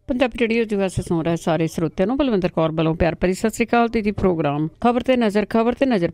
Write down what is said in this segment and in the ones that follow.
Punjabi radio ਜੁਗਾਸੇ ਸੁਣ ਰਹੇ ਸਾਰੇ ਸਰੋਤਿਆਂ ਨੂੰ ਬਲਵਿੰਦਰ ਕੌਰ ਵੱਲੋਂ ਪਿਆਰ ਭਰੀ ਸਤਿ ਸ੍ਰੀ ਅਕਾਲ ਜੀ। ਪ੍ਰੋਗਰਾਮ ਖਬਰ ਤੇ ਨਜ਼ਰ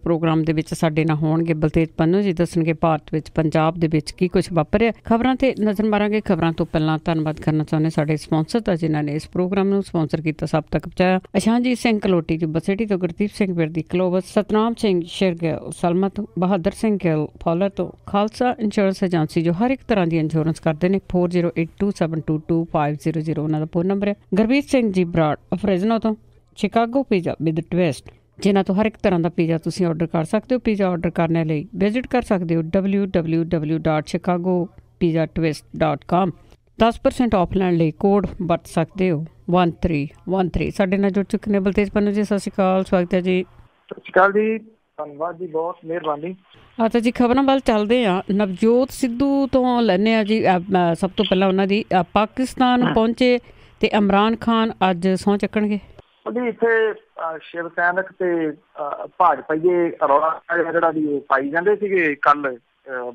ਪ੍ਰੋਗਰਾਮ ਦੇ ਵਿੱਚ ਸਾਡੇ ਨਾਲ ਹੋਣਗੇ ਬਲਤੇਜ ਪੰਨੂ ਜੀ। ਦੱਸਣਗੇ ਭਾਰਤ ਵਿੱਚ ਪੰਜਾਬ ਦੇ ਵਿੱਚ ਕੀ ਕੁਝ ਵਾਪਰਿਆ। ਖਬਰਾਂ ਤੇ ਨਜ਼ਰ ਮਾਰਾਂਗੇ। ਖਬਰਾਂ ਤੋਂ ਪਹਿਲਾਂ ਧੰਨਵਾਦ ਕਰਨਾ ਚਾਹੁੰਦੇ ਸਾਡੇ ਸਪਾਂਸਰ ਦਾ, ਜਿਨ੍ਹਾਂ ਨੇ ਇਸ ਪ੍ਰੋਗਰਾਮ ਨੂੰ ਸਪਾਂਸਰ ਕੀਤਾ, ਸਭ ਤੱਕ ਪਹੁੰਚਾਇਆ। ਅਸ਼ਾਨਜੀਤ ਸਿੰਘ ਕਲੋਟੀ ਜੀ ਬਸੇਟੀ ਤੋਂ, ਗੁਰਦੀਪ ਸਿੰਘ ਵਿਰਦੀ ਕਲੋਵਸ, ਸਤਨਾਮ ਸਿੰਘ ਸ਼ੇਰਗਿੱਲ ਸਲਮਾ ਤੋਂ, ਬਹਾਦਰ ਸਿੰਘ ਗਿੱਲ ਫੌਲਰ ਤੋਂ, ਖਾਲਸਾ ਇੰਸ਼ੋਰੈਂਸ ਏਜੰਸੀ ਜੋ ਹਰ ਇੱਕ ਤਰ੍ਹਾਂ ਦੀ ਇੰਸ਼ੋਰੈਂਸ ਕਰਦੇ ਨੇ, 4082722500 ਉਹਨਾਂ ਦਾ ਨੰਬਰ ਹੈ। ਗੁਰਬੀਰ ਸਿੰਘ ਜੀ ਬਰਾੜ ਅਫਰੇਜ਼ਨੋ ਤੋਂ, ਸ਼ਿਕਾਗੋ ਪੀਜ਼ਾ ਵਿਦ ਟਵਿਸਟ, ਜਿਨ੍ਹਾਂ ਤੋਂ ਹਰ ਇੱਕ ਤਰ੍ਹਾਂ ਦਾ ਪੀਜ਼ਾ ਤੁਸੀਂ ਆਰਡਰ ਕਰ ਸਕਦੇ ਹੋ। ਪੀਜ਼ਾ ਆਰਡਰ ਕਰਨ ਲਈ ਵਿਜ਼ਿਟ ਕਰ ਸਕਦੇ ਹੋ www.chicagopizzatwist.com। 10% ਆਫ ਲੈਣ ਲਈ ਕੋਡ ਵਰਤ ਸਕਦੇ ਹੋ 1313। ਸਾਡੇ ਨਾਲ ਜੁੜ ਚੁੱਕੇ ਨੇ ਬਲਤੇਜ ਪੰਨੂ ਜੀ। ਸਤਿ ਸ਼੍ਰੀ ਅਕਾਲ, ਸਵਾਗਤ ਹੈ ਜੀ। ਸਤਿ ਸ਼੍ਰੀ ਅਕਾਲ ਜੀ, ਧੰਨਵਾਦ ਜੀ, ਬਹੁਤ ਮਿਹਰਬਾਨੀ। ਤਾਂ ਜੀ ਖਬਰਾਂ ਵੱਲ ਚੱਲਦੇ ਹਾਂ। ਨਵਜੋਤ ਸਿੱਧੂ ਤੋਂ ਲੈਂਦੇ ਹਾਂ ਜੀ। ਸਭ ਤੋਂ ਪਹਿਲਾਂ ਉਹਨਾਂ ਦੀ ਪਾਕਿਸਤਾਨ ਪਹੁੰਚੇ ਤੇ ਇਮਰਾਨ ਖਾਨ ਅੱਜ ਸਹੁੰ ਚੱਕਣਗੇ। ਉਹਦੀ ਇੱਥੇ ਸ਼ਿਵ ਸੈਨਿਕ ਤੇ ਭਾਜਪਾਈਏ ਰੌਲਾ ਜਿਹੜਾ ਵੀ ਉਹ ਪਾਈ ਜਾਂਦੇ ਸੀਗੇ ਕੱਲ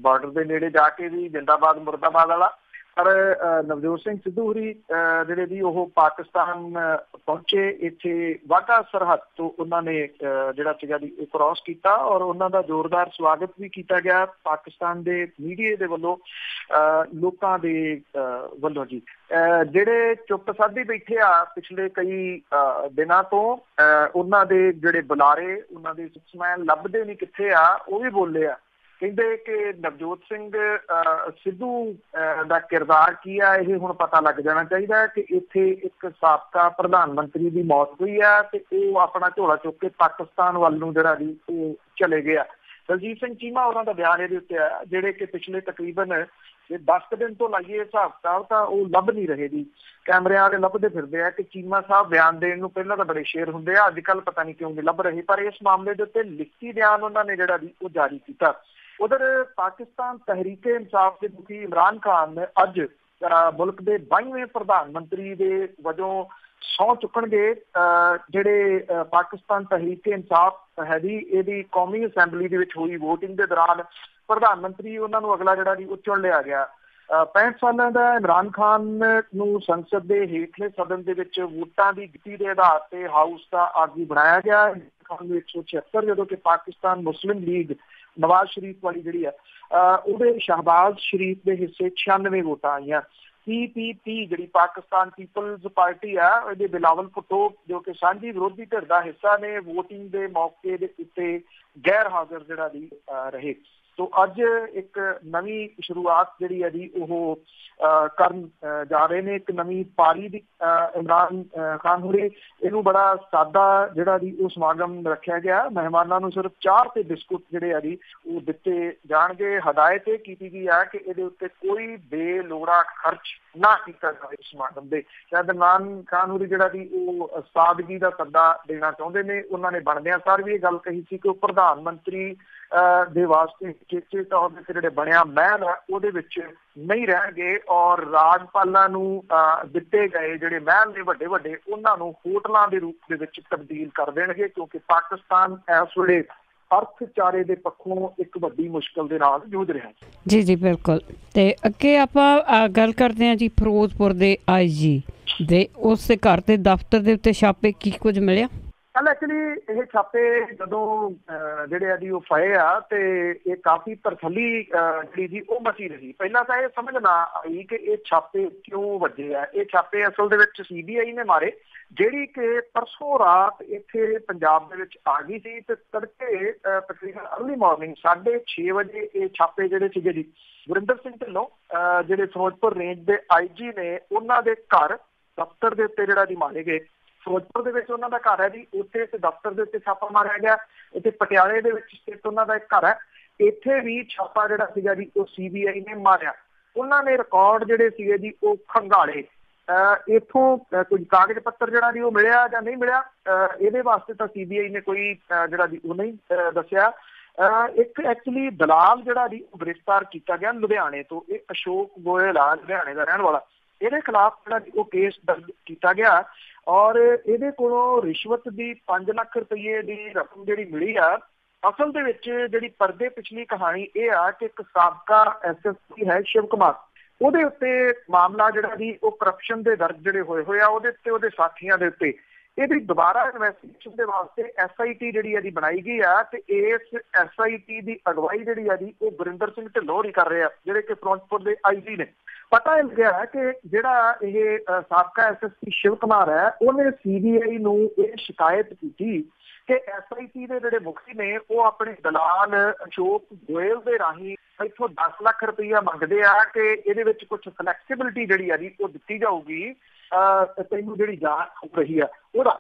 ਬਾਰਡਰ ਦੇ ਨੇੜੇ ਜਾ ਕੇ ਵੀ ਜਿੰਦਾਬਾਦ ਮੁਰਦਾਬਾਦ ਵਾਲਾ। ਪਰ ਨਵਜੋਤ ਸਿੰਘ ਸਿੱਧੂ ਹੋਰੀ ਜਿਹੜੇ ਵੀ ਉਹ ਪਾਕਿਸਤਾਨ ਪਹੁੰਚੇ, ਇੱਥੇ ਵਾਘਾ ਸਰਹੱਦ ਤੋਂ ਉਹਨਾਂ ਨੇ ਜਿਹੜਾ ਸੀਗਾ ਵੀ ਉਹ ਕ੍ਰਾਸ ਕੀਤਾ ਔਰ ਉਹਨਾਂ ਦਾ ਜ਼ੋਰਦਾਰ ਸਵਾਗਤ ਵੀ ਕੀਤਾ ਗਿਆ ਪਾਕਿਸਤਾਨ ਦੇ ਮੀਡੀਆ ਦੇ ਵੱਲੋਂ, ਲੋਕਾਂ ਦੇ ਵੱਲੋਂ ਜੀ। ਜਿਹੜੇ ਚੁੱਪ ਸਾਧੀ ਬੈਠੇ ਆ ਪਿਛਲੇ ਕਈ ਦਿਨਾਂ ਤੋਂ, ਉਹਨਾਂ ਦੇ ਜਿਹੜੇ ਬੁਲਾਰੇ, ਉਹਨਾਂ ਦੇ ਸਪੋਕਸਮੈਨ ਲੱਭਦੇ ਨਹੀਂ ਕਿੱਥੇ ਆ, ਉਹ ਵੀ ਬੋਲੇ ਆ। ਕਹਿੰਦੇ ਕਿ ਨਵਜੋਤ ਸਿੰਘ ਸਿੱਧੂ ਦਾ ਕਿਰਦਾਰ ਕੀ ਆ ਇਹ ਹੁਣ ਪਤਾ ਲੱਗ ਜਾਣਾ ਚਾਹੀਦਾ ਕਿ ਇੱਥੇ ਇੱਕ ਸਾਬਕਾ ਪ੍ਰਧਾਨ ਮੰਤਰੀ ਦੀ ਮੌਤ ਹੋਈ ਆ ਤੇ ਉਹ ਆਪਣਾ ਝੋਲਾ ਚੁੱਕ ਕੇ ਪਾਕਿਸਤਾਨ ਵੱਲ ਨੂੰ ਜਿਹੜਾ ਜੀ ਉਹ ਚਲੇ ਗਏ ਆ। ਦਲਜੀਤ ਸਿੰਘ ਚੀਮਾ ਉਹਨਾਂ ਦਾ ਬਿਆਨ ਇਹਦੇ ਉੱਤੇ ਆਇਆ, ਜਿਹੜੇ ਕਿ ਪਿਛਲੇ ਤਕਰੀਬਨ 10 ਦਿਨ ਤੋਂ ਲਾਈਏ ਹਿਸਾਬ ਕਿਤਾਬ ਤਾਂ ਉਹ ਲੱਭ ਨਹੀਂ ਰਹੇ ਜੀ। ਕੈਮਰਿਆਂ ਵਾਲੇ ਲੱਭਦੇ ਫਿਰਦੇ ਆ ਕਿ ਚੀਮਾ ਸਾਹਿਬ ਬਿਆਨ ਦੇਣ ਨੂੰ ਪਹਿਲਾਂ ਤਾਂ ਬੜੇ ਸ਼ੇਰ ਹੁੰਦੇ ਆ, ਅੱਜ ਕੱਲ੍ਹ ਪਤਾ ਨਹੀਂ ਕਿਉਂ ਨਹੀਂ ਲੱਭ ਰਹੇ। ਪਰ ਇਸ ਮਾਮਲੇ ਦੇ ਉੱਤੇ ਲਿਖਤੀ ਬਿਆਨ ਉਹਨਾਂ ਨੇ ਜਿਹੜਾ ਜੀ ਉਹ ਜਾਰੀ ਕੀਤਾ। ਉਧਰ ਪਾਕਿਸਤਾਨ ਤਹਿਰੀਕੇ ਇਨਸਾਫ ਦੇ ਮੁਖੀ ਇਮਰਾਨ ਖਾਨ ਨੇ ਅੱਜ ਮੁਲਕ ਦੇ 22ਵੇਂ ਪ੍ਰਧਾਨ ਮੰਤਰੀ ਦੇ ਵਜੋਂ ਸਹੁੰ ਚੁੱਕਣਗੇ। ਜਿਹੜੇ ਪਾਕਿਸਤਾਨ ਤਹਿਰੀਕੇ ਇਨਸਾਫ ਹੈ ਜੀ, ਇਹਦੀ ਕੌਮੀ ਅਸੈਂਬਲੀ ਦੇ ਵਿੱਚ ਹੋਈ ਵੋਟਿੰਗ ਦੇ ਦੌਰਾਨ ਪ੍ਰਧਾਨ ਮੰਤਰੀ ਉਹਨਾਂ ਨੂੰ ਅਗਲਾ ਜਿਹੜਾ ਜੀ ਉਹ ਚੁਣ ਲਿਆ ਗਿਆ। 65 ਸਾਲਾਂ ਦਾ ਇਮਰਾਨ ਖਾਨ ਨੂੰ ਸੰਸਦ ਦੇ ਹੇਠਲੇ ਸਦਨ ਦੇ ਵਿੱਚ ਵੋਟਾਂ ਦੀ ਗਿਣਤੀ ਦੇ ਆਧਾਰ ਤੇ ਹਾਊਸ ਦਾ ਆਗੂ ਬਣਾਇਆ ਗਿਆ। ਖਾਨ ਨੂੰ 176, ਜਦੋਂ ਕਿ ਪਾਕਿਸਤਾਨ ਮੁਸਲਿਮ ਲੀਗ ਨਵਾਜ਼ ਸ਼ਰੀਫ ਵਾਲੀ ਜਿਹੜੀ ਆ ਉਹਦੇ ਸ਼ਹਿਬਾਜ਼ ਸ਼ਰੀਫ ਦੇ ਹਿੱਸੇ 96 ਵੋਟਾਂ ਆਈਆਂ। PPP ਜਿਹੜੀ ਪਾਕਿਸਤਾਨ ਪੀਪਲਜ਼ ਪਾਰਟੀ ਆ, ਇਹਦੇ ਬਿਲਾਵਲ ਭੁੱਟੋ ਜੋ ਕਿ ਸਾਂਝੀ ਵਿਰੋਧੀ ਧਿਰ ਦਾ ਹਿੱਸਾ ਨੇ, ਵੋਟਿੰਗ ਦੇ ਮੌਕੇ ਦੇ ਉੱਤੇ ਗੈਰ ਹਾਜ਼ਰ ਜਿਹੜਾ ਜੀ ਰਹੇ। ਸੋ ਅੱਜ ਇੱਕ ਨਵੀਂ ਸ਼ੁਰੂਆਤ ਜਿਹੜੀ ਹੈ ਜੀ ਉਹ ਕਰਨ ਜਾ ਰਹੇ ਨੇ, ਇੱਕ ਨਵੀਂ ਪਾਰੀ ਦੀ। ਇਮਰਾਨ ਖਾਨ ਹੋਰੀ ਇਹਨੂੰ ਬੜਾ ਸਾਦਾ ਜਿਹੜਾ ਜੀ ਉਹ ਸਮਾਗਮ ਰੱਖਿਆ ਗਿਆ। ਮਹਿਮਾਨਾਂ ਨੂੰ ਸਿਰਫ ਚਾਹ ਤੇ ਬਿਸਕੁਟ ਜਿਹੜੇ ਆ ਜੀ ਉਹ ਦਿੱਤੇ ਜਾਣਗੇ। ਹਦਾਇਤ ਇਹ ਕੀਤੀ ਗਈ ਹੈ ਕਿ ਇਹਦੇ ਉੱਤੇ ਕੋਈ ਬੇਲੋੜਾ ਖਰਚ ਨਾ ਕੀਤਾ ਜਾਵੇ ਸਮਾਗਮ ਦੇ। ਸ਼ਾਇਦ ਇਮਰਾਨ ਖਾਨ ਹੋਰੀ ਜਿਹੜਾ ਜੀ ਉਹ ਸਾਦਗੀ ਦਾ ਸੱਦਾ ਦੇਣਾ ਚਾਹੁੰਦੇ ਨੇ। ਉਹਨਾਂ ਨੇ ਬਣਦਿਆਂ ਸਾਰ ਵੀ ਇਹ ਗੱਲ ਕਹੀ ਸੀ ਕਿ ਉਹ ਪ੍ਰਧਾਨ ਮੰਤਰੀ ਦੇ ਵਾਸਤੇ ਚੇਚੇ ਤੌਰ ਤੇ ਜਿਹੜੇ ਬਣਿਆ ਮਹਿਲ ਆ ਉਹਦੇ ਵਿੱਚ ਨਹੀਂ ਰਹਿਣਗੇ ਔਰ ਰਾਜਪਾਲਾਂ ਨੂੰ ਦਿੱਤੇ ਗਏ ਜਿਹੜੇ ਮਹਿਲ ਨੇ ਵੱਡੇ ਵੱਡੇ, ਉਹਨਾਂ ਨੂੰ ਹੋਟਲਾਂ ਦੇ ਰੂਪ ਦੇ ਵਿੱਚ ਤਬਦੀਲ ਕਰ ਦੇਣਗੇ, ਕਿਉਂਕਿ ਪਾਕਿਸਤਾਨ ਇਸ ਵੇਲੇ ਅਰਥਚਾਰੇ ਦੇ ਪੱਖੋਂ ਇੱਕ ਵੱਡੀ ਮੁਸ਼ਕਲ ਦੇ ਨਾਲ ਜੂਝ ਰਿਹਾ। ਜੀ ਜੀ ਬਿਲਕੁਲ। ਤੇ ਅੱਗੇ ਆਪਾਂ ਗੱਲ ਕਰਦੇ ਹਾਂ ਜੀ ਫਿਰੋਜ਼ਪੁਰ ਦੇ IG ਦੇ ਉਸ ਦੇ ਘਰ ਦੇ ਦਫ਼ਤਰ ਦੇ ਉੱਤੇ ਛਾਪੇ, ਕੀ ਕੁਝ ਮਿਲਿਆ? ਐਕਚੁਅਲੀ ਇਹ ਛਾਪੇ ਜਦੋਂ ਜਿਹੜੇ ਆ ਜੀ ਉਹ ਫਏ ਆ ਤੇ ਇਹ ਕਾਫੀ ਤਰਥੱਲੀ ਜਿਹੜੀ ਜੀ ਉਹ ਮਚੀ ਰਹੀ। ਪਹਿਲਾਂ ਤਾਂ ਇਹ ਸਮਝ ਨਾ ਆਈ ਕਿ ਇਹ ਛਾਪੇ ਕਿਉਂ ਵੱਜੇ ਆ। ਇਹ ਛਾਪੇ ਅਸਲ ਦੇ ਵਿੱਚ CBI ਨੇ ਮਾਰੇ, ਜਿਹੜੀ ਕਿ ਪਰਸੋਂ ਰਾਤ ਇੱਥੇ ਪੰਜਾਬ ਦੇ ਵਿੱਚ ਆ ਗਈ ਸੀ ਤੇ ਤੜਕੇ ਤਕਰੀਬਨ ਅਰਲੀ ਮਾਰਨਿੰਗ 6:30 ਵਜੇ ਇਹ ਛਾਪੇ ਜਿਹੜੇ ਸੀਗੇ ਜੀ ਗੁਰਿੰਦਰ ਸਿੰਘ ਢਿੱਲੋਂ ਜਿਹੜੇ ਫਿਰੋਜ਼ਪੁਰ ਰੇਂਜ ਦੇ IG ਨੇ, ਉਹਨਾਂ ਦੇ ਘਰ ਦਫ਼ਤਰ ਦੇ ਉੱਤੇ ਜਿਹੜਾ ਜੀ ਮਾਰੇ ਗਏ। ਫਿਰੋਜ਼ਪੁਰ ਦੇ ਵਿੱਚ ਉਹਨਾਂ ਦਾ ਘਰ ਹੈ ਜੀ, ਉੱਥੇ ਇਸ ਦਫ਼ਤਰ ਦੇ ਉੱਤੇ ਛਾਪਾ ਮਾਰਿਆ ਗਿਆ। ਇੱਥੇ ਪਟਿਆਲੇ ਦੇ ਵਿੱਚ ਸਥਿਤ ਉਹਨਾਂ ਦਾ ਇੱਕ ਘਰ ਹੈ, ਇੱਥੇ ਵੀ ਛਾਪਾ ਜਿਹੜਾ ਸੀਗਾ ਜੀ ਉਹ CBI ਨੇ ਮਾਰਿਆ। ਉਹਨਾਂ ਨੇ ਰਿਕਾਰਡ ਜਿਹੜੇ ਸੀਗੇ ਜੀ ਉਹ ਖੰਗਾਲੇ। ਇੱਥੋਂ ਕੁਝ ਕਾਗਜ਼ ਪੱਤਰ ਜਿਹੜਾ ਜੀ ਉਹ ਮਿਲਿਆ ਜਾਂ ਨਹੀਂ ਮਿਲਿਆ, ਇਹਦੇ ਵਾਸਤੇ ਤਾਂ CBI ਨੇ ਕੋਈ ਜਿਹੜਾ ਜੀ ਉਹ ਨਹੀਂ ਦੱਸਿਆ। ਇੱਕ ਐਕਚੁਅਲੀ ਦਲਾਲ ਜਿਹੜਾ ਜੀ ਉਹ ਗ੍ਰਿਫਤਾਰ ਕੀਤਾ ਗਿਆ ਲੁਧਿਆਣੇ ਤੋਂ। ਇਹ ਅਸ਼ੋਕ ਗੋਇਲ ਆ, ਲੁਧਿਆਣੇ ਦਾ ਰਹਿਣ ਵਾਲਾ। ਇਹਦੇ ਖਿਲਾਫ ਜਿਹੜਾ ਉਹ ਕੇਸ ਦਰਜ ਕੀਤਾ ਗਿਆ ਔਰ ਇਹਦੇ ਕੋਲੋਂ ਰਿਸ਼ਵਤ ਦੀ 5 ਲੱਖ ਰੁਪਏ ਦੀ ਰਕਮ ਜਿਹੜੀ ਮਿਲੀ ਆ। ਅਸਲ ਦੇ ਵਿੱਚ ਜਿਹੜੀ ਪਰਦੇ ਪਿਛਲੀ ਕਹਾਣੀ ਇਹ ਆ ਕਿ ਇੱਕ ਸਾਬਕਾ SSP ਹੈ ਸ਼ਿਵ ਕੁਮਾਰ, ਉਹਦੇ ਉੱਤੇ ਮਾਮਲਾ ਜਿਹੜਾ ਜੀ ਉਹ ਕਰਪਸ਼ਨ ਦੇ ਦਰਜ ਜਿਹੜੇ ਹੋਏ ਆ ਉਹਦੇ ਉੱਤੇ ਉਹਦੇ ਸਾਥੀਆਂ ਦੇ ਉੱਤੇ ਇਹਦੀ ਦੁਬਾਰਾ ਇਨਵੈਸਟੀਗੇਸ਼ਨ ਦੇ ਵਾਸਤੇ SIT ਜਿਹੜੀ ਆ ਜੀ ਬਣਾਈ ਗਈ ਆ ਤੇ ਇਸ SIT ਦੀ ਅਗਵਾਈ ਜਿਹੜੀ ਆ ਜੀ ਉਹ ਗੁਰਿੰਦਰ ਸਿੰਘ ਢਿੱਲੋਂ ਹੀ ਕਰ ਰਹੇ ਆ ਜਿਹੜੇ ਕਿ ਫਿਰੋਜ਼ਪੁਰ ਦੇ IG ਨੇ। ਪਤਾ ਇਹ ਲੱਗਿਆ ਕਿ ਜਿਹੜਾ ਇਹ ਸਾਬਕਾ SSP ਸ਼ਿਵ ਕੁਮਾਰ ਹੈ ਉਹਨੇ CBI ਨੂੰ ਇਹ ਸ਼ਿਕਾਇਤ ਕੀਤੀ ਕਿ SIT ਦੇ ਜਿਹੜੇ ਮੁਖੀ ਨੇ ਉਹ ਆਪਣੇ ਦਲਾਲ ਅਸ਼ੋਕ ਗੋਇਲ ਦੇ ਰਾਹੀਂ ਇੱਥੋਂ 10 ਲੱਖ ਰੁਪਈਆ ਮੰਗਦੇ ਆ ਕਿ ਇਹਦੇ ਵਿੱਚ ਕੁਝ ਫਲੈਕਸੀਬਿਲਿਟੀ ਜਿਹੜੀ ਆ ਜੀ ਉਹ ਦਿੱਤੀ ਜਾਊਗੀ ਤੈਨੂੰ ਜਿਹੜੀ ਜਾਂਚ ਹੋ ਰਹੀ ਆ ਉਹਦਾ।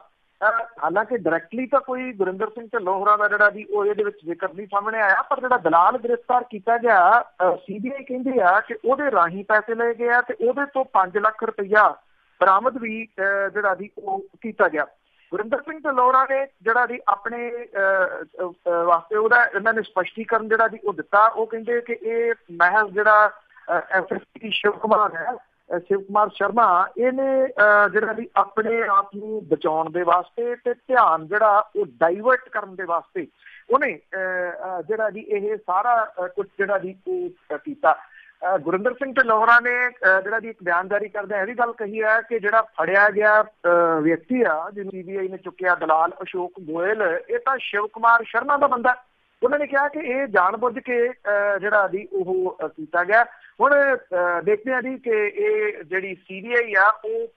ਹਾਲਾਂਕਿ ਡਾਇਰੈਕਟਲੀ ਤਾਂ ਕੋਈ ਗੁਰਿੰਦਰ ਸਿੰਘ ਢਿੱਲੋਂ ਹੋਰਾਂ ਦਾ ਜਿਹੜਾ ਜੀ ਉਹ ਇਹਦੇ ਵਿੱਚ ਜ਼ਿਕਰ ਨਹੀਂ ਸਾਹਮਣੇ ਆਇਆ, ਪਰ ਜਿਹੜਾ ਦਲਾਲ ਗ੍ਰਿਫਤਾਰ ਕੀਤਾ ਗਿਆ CBI ਕਹਿੰਦੇ ਆ ਕਿ ਉਹਦੇ ਰਾਹੀਂ ਪੈਸੇ ਲਏ ਗਏ ਆ ਤੇ ਉਹਦੇ ਤੋਂ 5 ਲੱਖ ਰੁਪਈਆ ਬਰਾਮਦ ਵੀ ਜਿਹੜਾ ਜੀ ਉਹ ਕੀਤਾ ਗਿਆ। ਗੁਰਿੰਦਰ ਸਿੰਘ ਢਿੱਲੋਂ ਨੇ ਜਿਹੜਾ ਜੀ ਆਪਣੇ ਵਾਸਤੇ ਉਹਦਾ ਇਹਨਾਂ ਨੇ ਸਪਸ਼ਟੀਕਰਨ ਜਿਹੜਾ ਜੀ ਉਹ ਦਿੱਤਾ। ਉਹ ਕਹਿੰਦੇ ਕਿ ਇਹ ਮਹਿਜ਼ ਜਿਹੜਾ SSP ਸ਼ਿਵ ਕੁਮਾਰ ਹੈ, ਸ਼ਿਵ ਕੁਮਾਰ ਸ਼ਰਮਾ, ਇਹਨੇ ਜਿਹੜਾ ਵੀ ਆਪਣੇ ਆਪ ਨੂੰ ਬਚਾਉਣ ਦੇ ਵਾਸਤੇ ਤੇ ਧਿਆਨ ਜਿਹੜਾ ਉਹ ਡਾਈਵਰਟ ਕਰਨ ਦੇ ਵਾਸਤੇ ਉਹਨੇ ਜਿਹੜਾ ਜੀ ਇਹ ਸਾਰਾ ਕੁਝ ਜਿਹੜਾ ਜੀ ਉਹ ਕੀਤਾ। ਗੁਰਿੰਦਰ ਸਿੰਘ ਢਿੱਲੋਂ ਨੇ ਜਿਹੜਾ ਜੀ ਇੱਕ ਬਿਆਨ ਜਾਰੀ ਕਰਦਿਆਂ ਇਹ ਵੀ ਗੱਲ ਕਹੀ ਹੈ ਕਿ ਜਿਹੜਾ ਫੜਿਆ ਗਿਆ ਵਿਅਕਤੀ ਆ ਜਿਹਨੂੰ CBI ਨੇ ਚੁੱਕਿਆ ਦਲਾਲ ਅਸ਼ੋਕ ਗੋਇਲ, ਇਹ ਤਾਂ ਸ਼ਿਵ ਕੁਮਾਰ ਸ਼ਰਮਾ ਦਾ ਬੰਦਾ। ਉਹਨਾਂ ਨੇ ਕਿਹਾ ਕਿ ਇਹ ਜਾਣਬੁੱਝ ਕੇ ਜਿਹੜਾ ਜੀ ਉਹ ਕੀਤਾ ਗਿਆ। ਹੁਣ ਦੇਖਦੇ ਹਾਂ ਜੀ ਕਿ ਇਹ ਜਿਹੜੀ CBI ਆ ਉਹ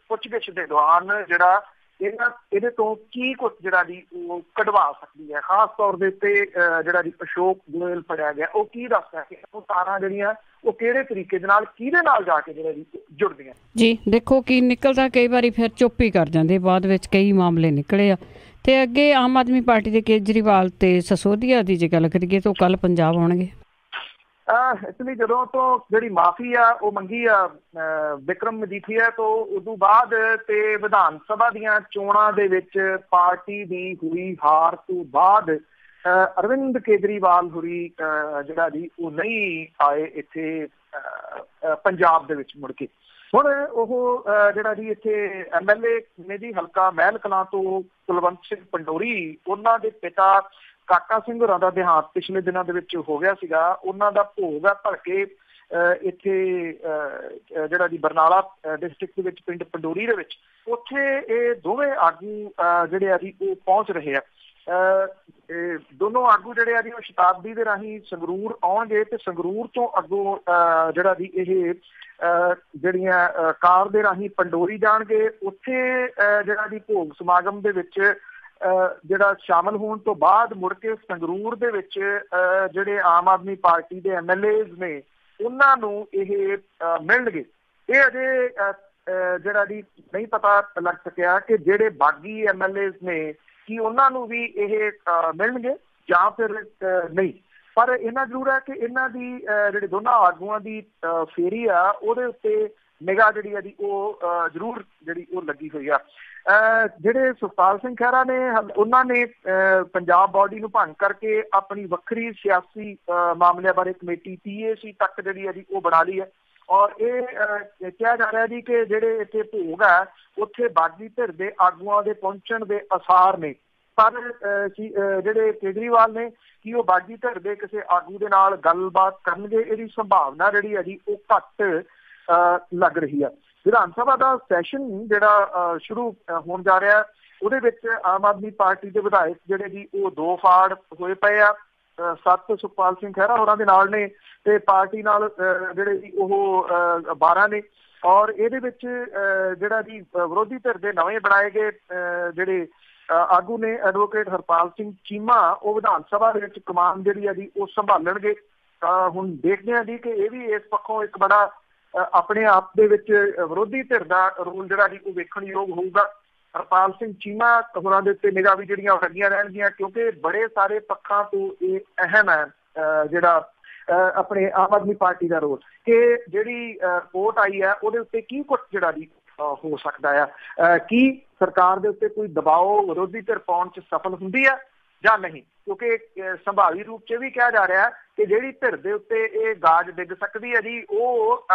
ਪੁੱਛਗਿੱਛ ਦੇ ਦੌਰਾਨ ਜਿਹੜਾ ਇਹਦੇ ਤੋਂ ਕੀ ਕੁਝ ਜਿਹੜਾ ਜੀ ਉਹ ਕਢਵਾ ਸਕਦੀ ਹੈ। ਖਾਸ ਤੌਰ ਦੇ ਉੱਤੇ ਜਿਹੜਾ ਜੀ ਅਸ਼ੋਕ ਗੋਇਲ ਫੜਿਆ ਗਿਆ ਉਹ ਕੀ ਦੱਸਦਾ ਕਿ ਉਹ ਤਾਰਾਂ ਜਿਹੜੀਆਂ ਉਹ ਕਿਹੜੇ ਤਰੀਕੇ ਦੇ ਨਾਲ ਕਿਹਦੇ ਨਾਲ ਜਾ ਕੇ ਜਿਹੜਾ ਜੀ ਜੁੜਦੀਆਂ ਜੀ। ਦੇਖੋ ਕੀ ਨਿਕਲਦਾ, ਕਈ ਵਾਰੀ ਫਿਰ ਚੁੱਪ ਹੀ ਕਰ ਜਾਂਦੇ, ਬਾਅਦ ਵਿੱਚ ਕਈ ਮਾਮਲੇ ਨਿਕਲੇ ਆ। ਤੇ ਅੱਗੇ ਆਮ ਆਦਮੀ ਪਾਰਟੀ ਦੇ ਕੇਜਰੀਵਾਲ ਤੇ ਸਸੋਦੀਆ ਦੀ ਜੇ ਗੱਲ ਕਰੀਏ ਤਾਂ ਕੱਲ ਪੰਜਾਬ ਆਉਣਗੇ। ਇਸ ਲਈ ਜਦੋਂ ਤੋਂ ਜਿਹੜੀ ਮਾਫੀ ਆ ਉਹ ਮੰਗੀ ਆ ਵਿਕਰਮ ਮਜੀਠੀਆ ਤੋਂ, ਉਦੋਂ ਬਾਅਦ ਤੇ ਵਿਧਾਨ ਸਭਾ ਦੀਆਂ ਚੋਣਾਂ ਦੇ ਵਿੱਚ ਪਾਰਟੀ ਦੀ ਹੋਈ ਹਾਰ ਤੋਂ ਬਾਅਦ ਅਰਵਿੰਦ ਕੇਜਰੀਵਾਲ ਹੋਰੀ ਜਿਹੜਾ ਜੀ ਉਹ ਨਹੀਂ ਆਏ ਇੱਥੇ ਪੰਜਾਬ ਦੇ ਵਿੱਚ ਮੁੜ ਕੇ। ਹੁਣ ਉਹ ਜਿਹੜਾ ਜੀ ਇੱਥੇ MLA ਨੇ ਜੀ ਹਲਕਾ ਮਹਿਲ ਕਲਾਂ ਤੋਂ ਕੁਲਵੰਤ ਸਿੰਘ ਪੰਡੋਰੀ, ਉਹਨਾਂ ਦੇ ਪਿਤਾ ਕਾਕਾ ਸਿੰਘ ਹੋਰਾਂ ਦਾ ਦੇਹਾਂਤ ਪਿਛਲੇ ਦਿਨਾਂ ਦੇ ਵਿੱਚ ਹੋ ਗਿਆ ਸੀਗਾ। ਉਹਨਾਂ ਦਾ ਭੋਗ ਆ ਭਲਕੇ ਇੱਥੇ ਜਿਹੜਾ ਜੀ ਬਰਨਾਲਾ ਡਿਸਟ੍ਰਿਕਟ ਦੇ ਵਿੱਚ ਪਿੰਡ ਪੰਡੋਰੀ ਦੇ ਵਿੱਚ, ਉੱਥੇ ਇਹ ਦੋਵੇਂ ਆਗੂ ਜਿਹੜੇ ਆ ਜੀ ਉਹ ਪਹੁੰਚ ਰਹੇ ਆ। ਦੋਨੋਂ ਆਗੂ ਜਿਹੜੇ ਆ ਜੀ ਉਹ ਸ਼ਤਾਬਦੀ ਦੇ ਰਾਹੀਂ ਸੰਗਰੂਰ ਆਉਣਗੇ ਤੇ ਸੰਗਰੂਰ ਤੋਂ ਅੱਗੋਂ ਜਿਹੜਾ ਜੀ ਇਹ ਜਿਹੜੀਆਂ ਕਾਰ ਦੇ ਰਾਹੀਂ ਪੰਡੋਰੀ ਜਾਣਗੇ। ਉੱਥੇ ਜਿਹੜਾ ਜੀ ਭੋਗ ਸਮਾਗਮ ਦੇ ਵਿੱਚ ਜਿਹੜਾ ਸ਼ਾਮਲ ਹੋਣ ਤੋਂ ਬਾਅਦ ਮੁੜ ਕੇ ਸੰਗਰੂਰ ਦੇ ਵਿੱਚ ਜਿਹੜੇ ਆਮ ਆਦਮੀ ਪਾਰਟੀ ਦੇ MLAs ਨੇ ਉਹਨਾਂ ਨੂੰ ਇਹ ਮਿਲਣਗੇ। ਇਹ ਅਜੇ ਜਿਹੜਾ ਜੀ ਨਹੀਂ ਪਤਾ ਲੱਗ ਸਕਿਆ ਕਿ ਜਿਹੜੇ ਬਾਗੀ MLAs ਨੇ ਕੀ ਉਹਨਾਂ ਨੂੰ ਵੀ ਇਹ ਮਿਲਣਗੇ ਜਾਂ ਫਿਰ ਨਹੀਂ, ਪਰ ਇਹਨਾਂ ਜ਼ਰੂਰ ਹੈ ਕਿ ਇਹਨਾਂ ਦੀ ਜਿਹੜੇ ਦੋਨਾਂ ਆਗੂਆਂ ਦੀ ਫੇਰੀ ਆ ਉਹਦੇ ਉੱਤੇ ਨਿਗਾਹ ਜਿਹੜੀ ਆ ਜੀ ਉਹ ਜ਼ਰੂਰ ਜਿਹੜੀ ਉਹ ਲੱਗੀ ਹੋਈ ਆ। ਜਿਹੜੇ ਸੁਖਪਾਲ ਸਿੰਘ ਖਹਿਰਾ ਨੇ ਉਹਨਾਂ ਨੇ ਪੰਜਾਬ ਬਾਡੀ ਨੂੰ ਭੰਗ ਕਰਕੇ ਆਪਣੀ ਵੱਖਰੀ ਸਿਆਸੀ ਮਾਮਲਿਆਂ ਬਾਰੇ ਕਮੇਟੀ PAC ਤੱਕ ਜਿਹੜੀ ਆ ਜੀ ਉਹ ਬਣਾ ਲਈ ਹੈ। ਔਰ ਇਹ ਕਿਹਾ ਜਾ ਰਿਹਾ ਜੀ ਕਿ ਜਿਹੜੇ ਇੱਥੇ ਭੋਗ ਹੈ ਉੱਥੇ ਬਾਗੀ ਧਿਰ ਦੇ ਆਗੂਆਂ ਦੇ ਪਹੁੰਚਣ ਦੇ ਆਸਾਰ ਨੇ, ਪਰ ਜਿਹੜੇ ਕੇਜਰੀਵਾਲ ਨੇ ਕਿ ਉਹ ਬਾਗੀ ਧਿਰ ਦੇ ਕਿਸੇ ਆਗੂ ਦੇ ਨਾਲ ਗੱਲਬਾਤ ਕਰਨਗੇ, ਇਹਦੀ ਸੰਭਾਵਨਾ ਜਿਹੜੀ ਹੈ ਜੀ ਉਹ ਘੱਟ ਲੱਗ ਰਹੀ ਆ। ਵਿਧਾਨ ਸਭਾ ਦਾ ਸੈਸ਼ਨ ਜਿਹੜਾ ਸ਼ੁਰੂ ਹੋਣ ਜਾ ਰਿਹਾ ਉਹਦੇ ਵਿੱਚ ਆਮ ਆਦਮੀ ਪਾਰਟੀ ਦੇ ਵਿਧਾਇਕ ਜਿਹੜੇ ਜੀ ਉਹ ਦੋ ਫਾੜ ਹੋਏ ਪਏ ਆ। 7 ਸੁਖਪਾਲ ਸਿੰਘ ਖਹਿਰਾ ਹੋਰਾਂ ਦੇ ਨਾਲ ਨੇ ਤੇ ਪਾਰਟੀ ਨਾਲ ਜਿਹੜੇ ਜੀ ਉਹ 12 ਨੇ। ਔਰ ਇਹਦੇ ਵਿੱਚ ਜਿਹੜਾ ਜੀ ਵਿਰੋਧੀ ਧਿਰ ਦੇ ਨਵੇਂ ਬਣਾਏ ਗਏ ਜਿਹੜੇ ਆਗੂ ਨੇ ਐਡਵੋਕੇਟ ਹਰਪਾਲ ਸਿੰਘ ਚੀਮਾ, ਉਹ ਵਿਧਾਨ ਸਭਾ ਦੇ ਵਿੱਚ ਕਮਾਨ ਜਿਹੜੀ ਆ ਜੀ ਉਹ ਸੰਭਾਲਣਗੇ। ਹੁਣ ਦੇਖਦੇ ਹਾਂ ਜੀ ਕਿ ਇਹ ਵੀ ਇਸ ਪੱਖੋਂ ਇੱਕ ਬੜਾ ਆਪਣੇ ਆਪ ਦੇ ਵਿੱਚ ਵਿਰੋਧੀ ਧਿਰ ਦਾ ਰੋਲ ਜਿਹੜਾ ਜੀ ਉਹ ਵੇਖਣਯੋਗ ਹੋਊਗਾ। ਹਰਪਾਲ ਸਿੰਘ ਚੀਮਾ ਹੋਰਾਂ ਦੇ ਉੱਤੇ ਨਿਗਾਹ ਵੀ ਜਿਹੜੀਆਂ ਉਹ ਲੱਗੀਆਂ ਰਹਿਣਗੀਆਂ ਕਿਉਂਕਿ ਬੜੇ ਸਾਰੇ ਪੱਖਾਂ ਤੋਂ ਇਹ ਅਹਿਮ ਹੈ ਜਿਹੜਾ ਆਪਣੇ ਆਮ ਆਦਮੀ ਪਾਰਟੀ ਦਾ ਰੋਲ ਕਿ ਜਿਹੜੀ ਰਿਪੋਰਟ ਆਈ ਹੈ ਉਹਦੇ ਉੱਤੇ ਕੀ ਕੁਝ ਜਿਹੜਾ ਜੀ ਹੋ ਸਕਦਾ ਆ, ਕੀ ਸਰਕਾਰ ਦੇ ਉੱਤੇ ਕੋਈ ਦਬਾਓ ਵਿਰੋਧੀ ਧਿਰ ਪਾਉਣ 'ਚ ਸਫਲ ਹੁੰਦੀ ਹੈ ਜਾਂ ਨਹੀਂ, ਕਿਉਂਕਿ ਸੰਭਾਵੀ ਰੂਪ 'ਚ ਵੀ ਕਿਹਾ ਜਾ ਰਿਹਾ ਕਿ ਜਿਹੜੀ ਧਿਰ ਦੇ ਉੱਤੇ ਇਹ ਗਾਜ ਡਿੱਗ ਸਕਦੀ ਹੈ ਜੀ ਉਹ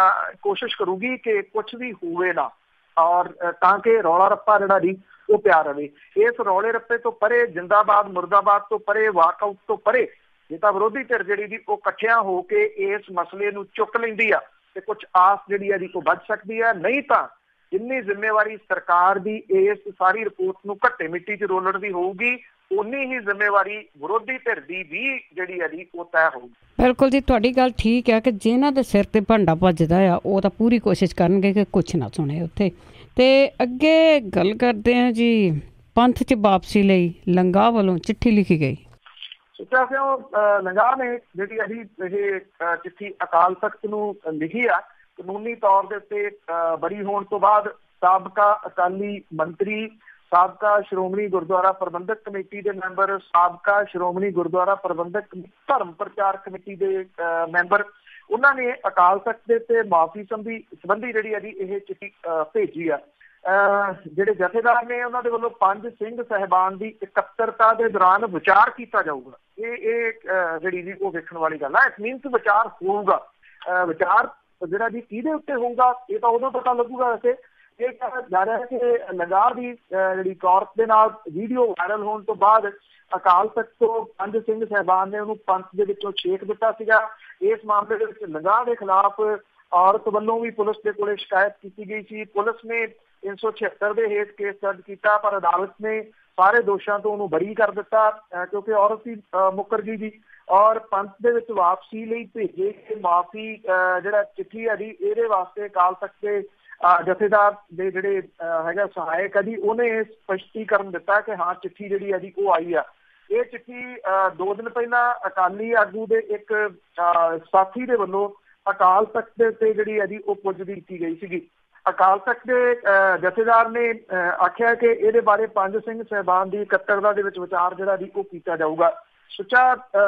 ਕੋਸ਼ਿਸ਼ ਕਰੂਗੀ ਕਿ ਕੁਛ ਵੀ ਹੋਵੇ ਨਾ, ਔਰ ਤਾਂ ਕਿ ਰੌਲਾ ਰੱਪਾ ਜਿਹੜਾ ਜੀ ਉਹ ਪਿਆ ਰਹੇ। ਇਸ ਰੌਲੇ ਰੱਪੇ ਤੋਂ ਪਰੇ, ਜਿੰਦਾਬਾਦ ਮੁਰਦਾਬਾਦ ਤੋਂ ਪਰੇ, ਵਾਕਆਊਟ ਤੋਂ ਪਰੇ ਜੇ ਤਾਂ ਵਿਰੋਧੀ ਧਿਰ ਜਿਹੜੀ ਜੀ ਉਹ ਇਕੱਠਿਆਂ ਹੋ ਕੇ ਇਸ ਮਸਲੇ ਨੂੰ ਚੁੱਕ ਲੈਂਦੀ ਆ ਤੇ ਕੁਝ ਆਸ ਜਿਹੜੀ ਹੈ ਜੀ ਉਹ ਵੱਧ ਸਕਦੀ ਹੈ। ਨਹੀਂ ਤਾਂ ਜਿੰਨੀ ਜ਼ਿੰਮੇਵਾਰੀ ਸਰਕਾਰ ਦੀ ਇਸ ਸਾਰੀ ਰਿਪੋਰਟ ਨੂੰ ਘੱਟੇ ਮਿੱਟੀ 'ਚ ਰੋਲਣ ਦੀ ਹੋਊਗੀ, ਉਨੀ ਹੀ ਜ਼ਿੰਮੇਵਾਰੀ ਵਿਰੋਧੀ ਧਿਰ ਦੀ ਵੀ ਜਿਹੜੀ ਹੈ ਜੀ ਉਹ ਤੈਅ ਹੋਊਗੀ। ਬਿਲਕੁਲ ਜੀ, ਤੁਹਾਡੀ ਗੱਲ ਠੀਕ ਹੈ ਕਿ ਜਿਨ੍ਹਾਂ ਦੇ ਸਿਰ ਤੇ ਭਾਂਡਾ ਭੱਜਦਾ ਆ ਉਹ ਤਾਂ ਪੂਰੀ ਕੋਸ਼ਿਸ਼ ਕਰਨਗੇ ਕਿ ਕੁਛ ਨਾ ਸੁਣੇ ਉੱਥੇ। ਤੇ ਅੱਗੇ ਗੱਲ ਕਰਦੇ ਹਾਂ ਜੀ, ਪੰਥ 'ਚ ਵਾਪਸੀ ਲਈ ਲੰਗਾਹ ਵੱਲੋਂ ਚਿੱਠੀ ਲਿਖੀ ਗਈ। ਸੁੱਚਾ ਸਿੰਘ ਲੰਗਾਹ ਨੇ ਜਿਹੜੀ ਹੈ ਜੀ ਇਹ ਚਿੱਠੀ ਅਕਾਲ ਤਖ਼ਤ ਨੂੰ ਲਿਖੀ ਆ। ਕਾਨੂੰਨੀ ਤੌਰ ਦੇ ਉੱਤੇ ਬਰੀ ਹੋਣ ਤੋਂ ਬਾਅਦ ਸਾਬਕਾ ਅਕਾਲੀ ਮੰਤਰੀ, ਸਾਬਕਾ ਸ਼੍ਰੋਮਣੀ ਗੁਰਦੁਆਰਾ ਪ੍ਰਬੰਧਕ ਕਮੇਟੀ ਦੇ ਮੈਂਬਰ, ਸਾਬਕਾ ਸ਼੍ਰੋਮਣੀ ਗੁਰਦੁਆਰਾ ਪ੍ਰਬੰਧਕ ਧਰਮ ਪ੍ਰਚਾਰ ਕਮੇਟੀ ਦੇ ਮੈਂਬਰ, ਉਹਨਾਂ ਨੇ ਅਕਾਲ ਤਖ਼ਤ ਦੇ ਉੱਤੇ ਮਾਫੀ ਸੰਬੰਧੀ ਜਿਹੜੀ ਹੈ ਜੀ ਇਹ ਚਿੱਠੀ ਭੇਜੀ ਆ। ਜਿਹੜੇ ਜਥੇਦਾਰ ਨੇ ਉਹਨਾਂ ਦੇ ਵੱਲੋਂ ਪੰਜ ਸਿੰਘ ਸਾਹਿਬਾਨ ਦੀ ਇਕੱਤਰਤਾ ਦੇ ਦੌਰਾਨ ਵਿਚਾਰ ਕੀਤਾ ਜਾਊਗਾ। ਇਹ ਜਿਹੜੀ ਜੀ ਉਹ ਵੇਖਣ ਵਾਲੀ ਗੱਲ ਹੈ। ਇਟ ਮੀਨਸ ਵਿਚਾਰ ਹੋਊਗਾ। ਵਿਚਾਰ ਜਿਹੜਾ ਜੀ ਕਿਹਦੇ ਉੱਤੇ ਹੋਊਗਾ ਇਹ ਤਾਂ ਉਦੋਂ ਪਤਾ ਲੱਗੂਗਾ। ਵੈਸੇ ਇਹ ਕਿਹਾ ਜਾ ਰਿਹਾ ਹੈ ਕਿ ਲੰਗਾਹ ਦੀ ਜਿਹੜੀ ਕੌਰਤ ਦੇ ਨਾਲ ਵੀਡੀਓ ਵਾਇਰਲ ਹੋਣ ਤੋਂ ਬਾਅਦ ਅਕਾਲ ਤਖ਼ਤ ਤੋਂ ਪੰਜ ਸਿੰਘ ਸਾਹਿਬਾਨ ਨੇ ਉਹਨੂੰ ਪੰਥ ਦੇ ਵਿੱਚੋਂ ਛੇਕ ਦਿੱਤਾ ਸੀਗਾ। ਇਸ ਮਾਮਲੇ ਦੇ ਵਿੱਚ ਲੰਗਾਹ ਦੇ ਖਿਲਾਫ ਔਰਤ ਵੱਲੋਂ ਵੀ ਪੁਲਿਸ ਦੇ ਕੋਲੇ ਸ਼ਿਕਾਇਤ ਕੀਤੀ ਗਈ ਸੀ। ਪੁਲਿਸ ਨੇ 376 ਦੇ ਹੇਠ ਕੇਸ ਦਰਜ ਕੀਤਾ, ਪਰ ਅਦਾਲਤ ਨੇ ਸਾਰੇ ਦੋਸ਼ਾਂ ਤੋਂ ਉਹਨੂੰ ਬਰੀ ਕਰ ਦਿੱਤਾ ਕਿਉਂਕਿ ਔਰਤ ਹੀ ਮੁੱਕਰ ਗਈ ਜੀ। ਔਰ ਪੰਥ ਦੇ ਵਿੱਚ ਵਾਪਸੀ ਲਈ ਭੇਜੇ ਕਿ ਮਾਫੀ ਜਿਹੜਾ ਚਿੱਠੀ ਹੈ ਜੀ ਇਹਦੇ ਵਾਸਤੇ ਅਕਾਲ ਤਖ਼ਤ ਦੇ ਜਥੇਦਾਰ ਦੇ ਜਿਹੜੇ ਹੈਗਾ ਸਹਾਇਕ ਹੈ ਜੀ, ਉਹਨੇ ਇਹ ਸਪਸ਼ਟੀਕਰਨ ਦਿੱਤਾ ਕਿ ਹਾਂ ਚਿੱਠੀ ਜਿਹੜੀ ਹੈ ਜੀ ਉਹ ਆਈ ਆ। ਇਹ ਚਿੱਠੀ 2 ਦਿਨ ਪਹਿਲਾਂ ਅਕਾਲੀ ਆਗੂ ਦੇ ਇੱਕ ਸਾਥੀ ਦੇ ਵੱਲੋਂ ਅਕਾਲ ਤਖ਼ਤ ਦੇ ਉੱਤੇ ਜਿਹੜੀ ਹੈ ਜੀ ਉਹ ਪੁੱਜਦੀ ਕੀਤੀ ਗਈ ਸੀਗੀ। ਅਕਾਲ ਤਖ਼ਤ ਦੇ ਜਥੇਦਾਰ ਨੇ ਆਖਿਆ ਕਿ ਇਹਦੇ ਬਾਰੇ ਪੰਜ ਸਿੰਘ ਸਾਹਿਬਾਨ ਦੀ ਇਕੱਤਰਤਾ ਦੇ ਵਿੱਚ ਵਿਚਾਰ ਜਿਹੜਾ ਜੀ ਉਹ ਕੀਤਾ ਜਾਊਗਾ। ਸੁੱਚਾ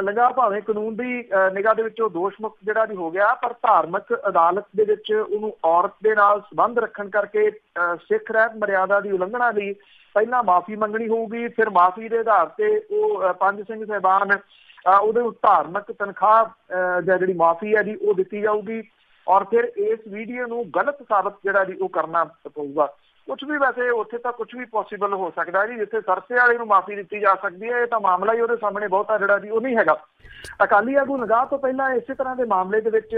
ਲੰਗਾਹ ਭਾਵੇਂ ਕਾਨੂੰਨ ਦੀ ਨਿਗਾਹ ਦੇ ਵਿੱਚ ਉਹ ਦੋਸ਼ ਮੁਕਤ ਜਿਹੜਾ ਜੀ ਹੋ ਗਿਆ, ਪਰ ਧਾਰਮਿਕ ਅਦਾਲਤ ਦੇ ਵਿੱਚ ਉਹਨੂੰ ਔਰਤ ਦੇ ਨਾਲ ਸੰਬੰਧ ਰੱਖਣ ਕਰਕੇ ਸਿੱਖ ਰਹਿਤ ਮਰਿਆਦਾ ਦੀ ਉਲੰਘਣਾ ਲਈ ਪਹਿਲਾਂ ਮਾਫੀ ਮੰਗਣੀ ਹੋਊਗੀ। ਫਿਰ ਮਾਫੀ ਦੇ ਆਧਾਰ ਤੇ ਉਹ ਪੰਜ ਸਿੰਘ ਸਾਹਿਬਾਨ ਉਹਦੇ ਧਾਰਮਿਕ ਤਨਖਾਹ ਜਾਂ ਜਿਹੜੀ ਮਾਫੀ ਹੈ ਜੀ ਉਹ ਦਿੱਤੀ ਜਾਊਗੀ। ਔਰ ਫਿਰ ਇਸ ਵੀਡੀਓ ਨੂੰ ਗਲਤ ਸਾਬਤ ਜਿਹੜਾ ਜੀ ਉਹ ਕਰਨਾ ਪਊਗਾ। ਕੁਛ ਵੀ ਵੈਸੇ ਉੱਥੇ ਤਾਂ ਕੁਛ ਵੀ ਪੋਸੀਬਲ ਹੋ ਸਕਦਾ ਜੀ। ਜਿੱਥੇ ਸਰਸੇ ਵਾਲੇ ਨੂੰ ਮਾਫੀ ਦਿੱਤੀ ਜਾ ਸਕਦੀ ਹੈ, ਇਹ ਤਾਂ ਮਾਮਲਾ ਹੀ ਉਹਦੇ ਸਾਹਮਣੇ ਬਹੁਤਾ ਜਿਹੜਾ ਜੀ ਉਹ ਨਹੀਂ ਹੈਗਾ। ਅਕਾਲੀ ਆਗੂ ਲੰਗਾਹ ਤੋਂ ਪਹਿਲਾਂ ਇਸੇ ਤਰ੍ਹਾਂ ਦੇ ਮਾਮਲੇ ਦੇ ਵਿੱਚ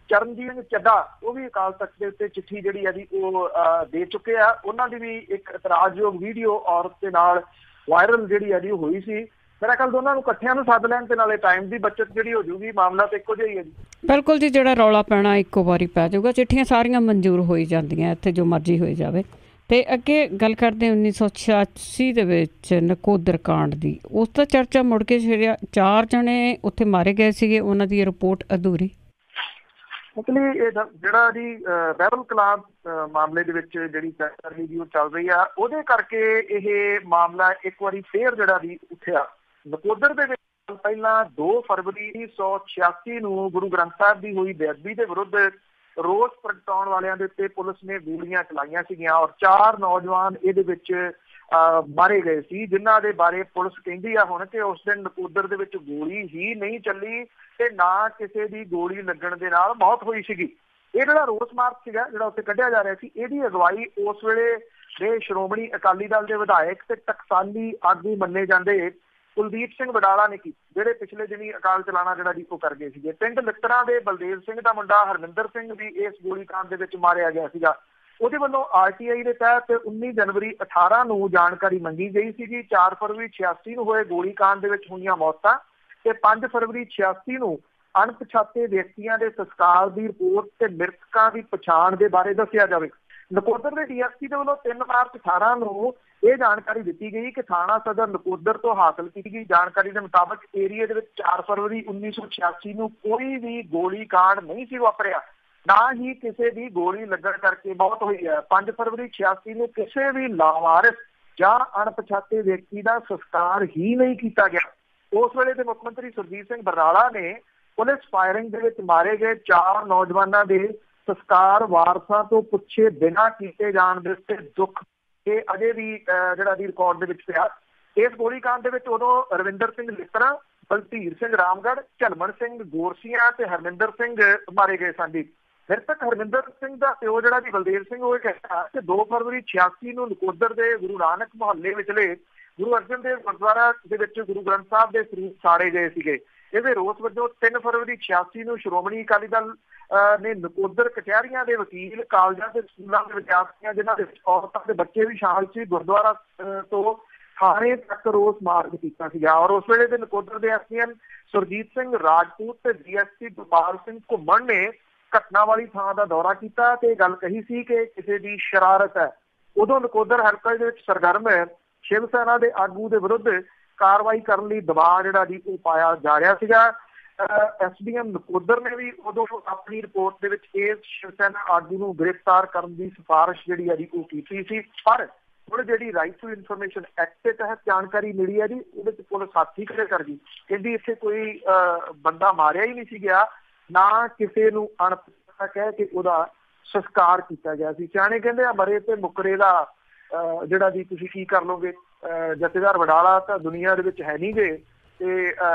ਚਰਨਜੀਤ ਚੱਡਾ ਉਹ ਵੀ ਅਕਾਲ ਤਖ਼ਤ ਦੇ ਉੱਤੇ ਚਿੱਠੀ ਜਿਹੜੀ ਹੈ ਜੀ ਉਹ ਦੇ ਚੁੱਕੇ ਆ। ਉਹਨਾਂ ਦੀ ਵੀ ਇੱਕ ਇਤਰਾਜ਼ਯੋਗ ਵੀਡੀਓ ਔਰਤ ਦੇ ਨਾਲ ਵਾਇਰਲ ਜਿਹੜੀ ਹੈ ਜੀ ਹੋਈ ਸੀ। ਮੇਰਾ ਖਿਆਲ ਦੋਨਾਂ ਨੂੰ ਇਕੱਠਿਆਂ ਨੂੰ ਸੱਦ ਲੈਣ ਤੇ ਨਾਲੇ ਟਾਈਮ ਦੀ ਬੱਚਤ ਜਿਹੜੀ ਹੋ ਜੂਗੀ। ਮਾਮਲਾ ਤਾਂ ਇੱਕੋ ਜਿਹਾ ਹੀ ਹੈ ਜੀ। ਬਿਲਕੁਲ ਜੀ, ਜਿਹੜਾ ਰੌਲਾ ਪੈਣਾ ਇੱਕੋ ਵਾਰੀ ਪੈ ਜਾਊਗਾ। ਚਿੱਠੀਆਂ ਸਾਰੀਆਂ ਮਨਜ਼ੂਰ ਹੋਈ ਜਾਂਦੀਆਂ, ਇੱਥੇ ਜੋ ਮਰਜ਼ੀ ਹੋਈ ਜਾਵੇ। ਤੇ ਅੱਗੇ ਗੱਲ ਕਰਦੇ 1986 ਦੇ ਵਿੱਚ ਨਕੋਦਰ ਕਾਂਡ ਦੀ। ਉਸ ਦਾ ਚਰਚਾ ਮੁੜ ਕੇ ਛਿੜਿਆ। 4 ਜਣੇ ਉੱਥੇ ਮਾਰੇ ਗਏ ਸੀਗੇ, ਉਹਨਾਂ ਦੀ ਰਿਪੋਰਟ ਅਧੂਰੀ। ਐਕਚੁਅਲੀ ਇਹ ਜਿਹੜਾ ਜੀ ਬਹਿਬਲ ਕਲਾਂ ਮਾਮਲੇ ਦੇ ਵਿੱਚ ਜਿਹੜੀ ਵੀਡੀਓ ਚੱਲ ਰਹੀ ਆ, ਉਹਦੇ ਕਰਕੇ ਇਹ ਮਾਮਲਾ ਇੱਕ ਵਾਰੀ ਫੇਰ ਜਿਹੜਾ ਵੀ ਉੱਠਿਆ। ਨਕੋਦਰ ਦੇ ਵਿੱਚ ਪਹਿਲਾਂ 2 ਫਰਵਰੀ 1986 ਨੂੰ ਗੁਰੂ ਗ੍ਰੰਥ ਸਾਹਿਬ ਦੀ ਹੋਈ ਬੇਅਦਬੀ ਦੇ ਵਿਰੁੱਧ ਰੋਸ ਪ੍ਰਗਟਾਉਣ ਵਾਲਿਆਂ ਦੇ ਉੱਤੇ ਪੁਲਿਸ ਨੇ ਗੋਲੀਆਂ ਚਲਾਈਆਂ ਸੀਗੀਆਂ ਔਰ 4 ਨੌਜਵਾਨ ਇਹਦੇ ਵਿੱਚ ਮਾਰੇ ਗਏ ਸੀ, ਜਿਨ੍ਹਾਂ ਦੇ ਬਾਰੇ ਪੁਲਿਸ ਕਹਿੰਦੀ ਆ ਹੁਣ ਕਿ ਉਸ ਦਿਨ ਨਕੋਦਰ ਦੇ ਵਿੱਚ ਗੋਲੀ ਹੀ ਨਹੀਂ ਚੱਲੀ ਤੇ ਨਾ ਕਿਸੇ ਦੀ ਗੋਲੀ ਲੱਗਣ ਦੇ ਨਾਲ ਮੌਤ ਹੋਈ ਸੀਗੀ। ਇਹ ਜਿਹੜਾ ਰੋਸ ਮਾਰਚ ਸੀਗਾ ਜਿਹੜਾ ਉੱਥੇ ਕੱਢਿਆ ਜਾ ਰਿਹਾ ਸੀ, ਇਹਦੀ ਅਗਵਾਈ ਉਸ ਵੇਲੇ ਦੇ ਸ਼੍ਰੋਮਣੀ ਅਕਾਲੀ ਦਲ ਦੇ ਵਿਧਾਇਕ ਤੇ ਟਕਸਾਲੀ ਆਗੂ ਮੰਨੇ ਜਾਂਦੇ ਕੁਲਦੀਪ ਸਿੰਘ ਵਡਾਲਾ ਨੇ ਕੀ, ਜਿਹੜੇ ਪਿਛਲੇ ਦਿਨੀ ਅਕਾਲ ਚਲਾਣਾ ਜਿਹੜਾ ਜੀ ਉਹ ਕਰ ਗਏ ਸੀਗੇ। ਪਿੰਡ ਲਿੱਤਰਾਂ ਦੇ ਬਲਦੇਵ ਸਿੰਘ ਦਾ ਮੁੰਡਾ ਹਰਮਿੰਦਰ ਸਿੰਘ ਵੀ ਇਸ ਗੋਲੀਕਾਂਡ ਦੇ ਵਿੱਚ ਮਾਰਿਆ ਗਿਆ ਸੀਗਾ। ਉਹਦੇ ਵੱਲੋਂ RTI ਦੇ ਤਹਿਤ 19 ਜਨਵਰੀ 18 ਨੂੰ ਜਾਣਕਾਰੀ ਮੰਗੀ ਗਈ ਸੀਗੀ। 4 ਫਰਵਰੀ 86 ਨੂੰ ਹੋਏ ਗੋਲੀਕਾਂਡ ਦੇ ਵਿੱਚ ਹੋਈਆਂ ਮੌਤਾਂ ਤੇ 5 ਫਰਵਰੀ 86 ਨੂੰ ਅਣਪਛਾਤੇ ਵਿਅਕਤੀਆਂ ਦੇ ਸੰਸਕਾਰ ਦੀ ਰਿਪੋਰਟ ਤੇ ਮ੍ਰਿਤਕਾਂ ਦੀ ਪਛਾਣ ਦੇ ਬਾਰੇ ਦੱਸਿਆ ਜਾਵੇ। ਨਕੋਦਰ ਦੇ DSP ਦੇ ਵੱਲੋਂ 3 ਮਾਰਚ 18 ਨੂੰ ਇਹ ਜਾਣਕਾਰੀ ਦਿੱਤੀ ਗਈ ਕਿ ਥਾਣਾ ਸਦਰ ਨਕੋਦਰ ਤੋਂ ਹਾਸਲ ਕੀਤੀ ਗਈ ਜਾਣਕਾਰੀ ਦੇ ਮੁਤਾਬਕ ਏਰੀਏ ਦੇ ਵਿੱਚ 4 ਫਰਵਰੀ 1986 ਨੂੰ ਕੋਈ ਵੀ ਗੋਲੀਕਾਂਡ ਨਹੀਂ ਸੀ ਵਾਪਰਿਆ, ਨਾ ਹੀ ਕਿਸੇ ਦੀ ਗੋਲੀ ਲੱਗਣ ਕਰਕੇ ਮੌਤ ਹੋਈ ਹੈ। 5 ਫਰਵਰੀ 86 ਨੂੰ ਕਿਸੇ ਵੀ ਲਾਵਾਰਿਸ ਜਾਂ ਅਣਪਛਾਤੇ ਵਿਅਕਤੀ ਦਾ ਸੰਸਕਾਰ ਹੀ ਨਹੀਂ ਕੀਤਾ ਗਿਆ। ਉਸ ਵੇਲੇ ਦੇ ਮੁੱਖ ਮੰਤਰੀ ਸੁਰਜੀਤ ਸਿੰਘ ਬਰਨਾਲਾ ਨੇ ਪੁਲਿਸ ਫਾਇਰਿੰਗ ਦੇ ਵਿੱਚ ਮਾਰੇ ਗਏ 4 ਨੌਜਵਾਨਾਂ ਦੇ ਸੰਸਕਾਰ ਵਾਰਸਾਂ ਤੋਂ ਪੁੱਛੇ ਬਿਨਾਂ ਕੀਤੇ ਜਾਣ ਦੇ ਉੱਤੇ ਦੁੱਖ ਇਹ ਅਜੇ ਵੀ ਜਿਹੜਾ ਦੀ ਰਿਕਾਰਡ ਦੇ ਵਿੱਚ ਪਿਆ। ਇਸ ਗੋਲੀਕਾਂਡ ਦੇ ਵਿੱਚ ਉਦੋਂ ਰਵਿੰਦਰ ਸਿੰਘ ਲਿੱਤਰਾ, ਬਲਧੀਰ ਸਿੰਘ ਰਾਮਗੜ੍ਹ, ਝਲਮਣ ਸਿੰਘ ਗੋਰਸੀਆਂ ਤੇ ਹਰਮਿੰਦਰ ਸਿੰਘ ਮਾਰੇ ਗਏ ਸਨ ਜੀ। ਮ੍ਰਿਤਕ ਹਰਮਿੰਦਰ ਸਿੰਘ ਦਾ ਪਿਓ ਜਿਹੜਾ ਜੀ ਬਲਦੇਵ ਸਿੰਘ ਉਹ ਕਹਿੰਦਾ ਕਿ 2 ਫਰਵਰੀ 86 ਨੂੰ ਨਕੋਦਰ ਦੇ ਗੁਰੂ ਨਾਨਕ ਮੁਹੱਲੇ ਵਿਚਲੇ ਗੁਰੂ ਅਰਜਨ ਦੇਵ ਗੁਰਦੁਆਰਾ ਦੇ ਵਿੱਚ ਗੁਰੂ ਗ੍ਰੰਥ ਸਾਹਿਬ ਦੇ ਸਰੂਪ ਸਾੜੇ ਗਏ ਸੀਗੇ। ਇਹਦੇ ਰੋਸ ਵਜੋਂ 3 ਫਰਵਰੀ 86 ਨੂੰ ਸ਼੍ਰੋਮਣੀ ਅਕਾਲੀ ਦਲ ਨੇ ਨਕੋਦਰ ਕਚਹਿਰੀਆਂ ਦੇ ਵਕੀਲ, ਕਾਲਜਾਂ ਤੇ ਸਕੂਲਾਂ ਦੇ ਵਿਦਿਆਰਥੀਆਂ, ਜਿਨ੍ਹਾਂ ਦੇ ਵਿੱਚ ਔਰਤਾਂ ਦੇ ਬੱਚੇ ਵੀ ਸ਼ਾਮਲ ਸੀ, ਗੁਰਦੁਆਰਾ ਤੋਂ ਥਾਣੇ ਤੱਕ ਰੋਸ ਮਾਰਚ ਕੀਤਾ ਸੀਗਾ। ਔਰ ਉਸ ਵੇਲੇ ਦੇ ਨਕੋਦਰ ਦੇ ਐਸਪੀਐਮ ਸੁਰਜੀਤ ਸਿੰਘ ਰਾਜਪੂਤ ਤੇ ਡੀਐਸਪੀ ਗੋਪਾਲ ਸਿੰਘ ਘੁੰਮਣ ਨੇ ਘਟਨਾ ਵਾਲੀ ਥਾਂ ਦਾ ਦੌਰਾ ਕੀਤਾ ਤੇ ਗੱਲ ਕਹੀ ਸੀ ਕਿ ਕਿਸੇ ਦੀ ਸ਼ਰਾਰਤ ਹੈ। ਉਦੋਂ ਨਕੋਦਰ ਹਲਕੇ ਦੇ ਵਿੱਚ ਸਰਗਰਮ ਸ਼ਿਵ ਸੈਨਾ ਦੇ ਆਗੂ ਦੇ ਵਿਰੁੱਧ ਕਾਰਵਾਈ ਕਰਨ ਲਈ ਦਬਾਅ ਜਿਹੜਾ ਜੀ ਉਹ ਪਾਇਆ ਜਾ ਰਿਹਾ ਸੀਗਾ। ਐਸਡੀਐਮ ਨਕੋਦਰ ਨੇ ਵੀ ਉਦੋਂ ਆਪਣੀ ਰਿਪੋਰਟ ਦੇ ਵਿੱਚ ਇਸ ਸ਼ਿਵ ਸੈਨਾ ਆਗੂ ਨੂੰ ਗ੍ਰਿਫਤਾਰ ਕਰਨ ਦੀ ਸਿਫਾਰਿਸ਼ ਜਿਹੜੀ ਹੈ ਜੀ ਉਹ ਕੀਤੀ ਸੀ। ਪਰ ਹੁਣ ਜਿਹੜੀ ਰਾਈਟ ਟੂ ਇਨਫੋਰਮੇਸ਼ਨ ਐਕਟ ਦੇ ਤਹਿਤ ਜਾਣਕਾਰੀ ਮਿਲੀ ਹੈ ਜੀ, ਉਹਦੇ ਚ ਪੁਲਿਸ ਹੱਥ ਹੀ ਖੜੇ ਕਰ ਗਈ। ਕਹਿੰਦੀ ਇੱਥੇ ਕੋਈ ਬੰਦਾ ਮਾਰਿਆ ਹੀ ਨਹੀਂ ਸੀ ਗਿਆ, ਨਾ ਕਿਸੇ ਨੂੰ ਅਣਪਛਾਤਾ ਕਹਿ ਕੇ ਉਹਦਾ ਸੰਸਕਾਰ ਕੀਤਾ ਗਿਆ ਸੀ। ਸਿਆਣੇ ਕਹਿੰਦੇ ਆ ਮਰੇ ਤੇ ਮੁਕਰੇ ਦਾ ਜਿਹੜਾ ਜੀ ਤੁਸੀਂ ਕੀ ਕਰ ਲਓਗੇ। ਜਥੇਦਾਰ ਵਡਾਲਾ ਤਾਂ ਦੁਨੀਆ ਦੇ ਵਿੱਚ ਹੈ ਨਹੀਂ ਗੇ ਤੇ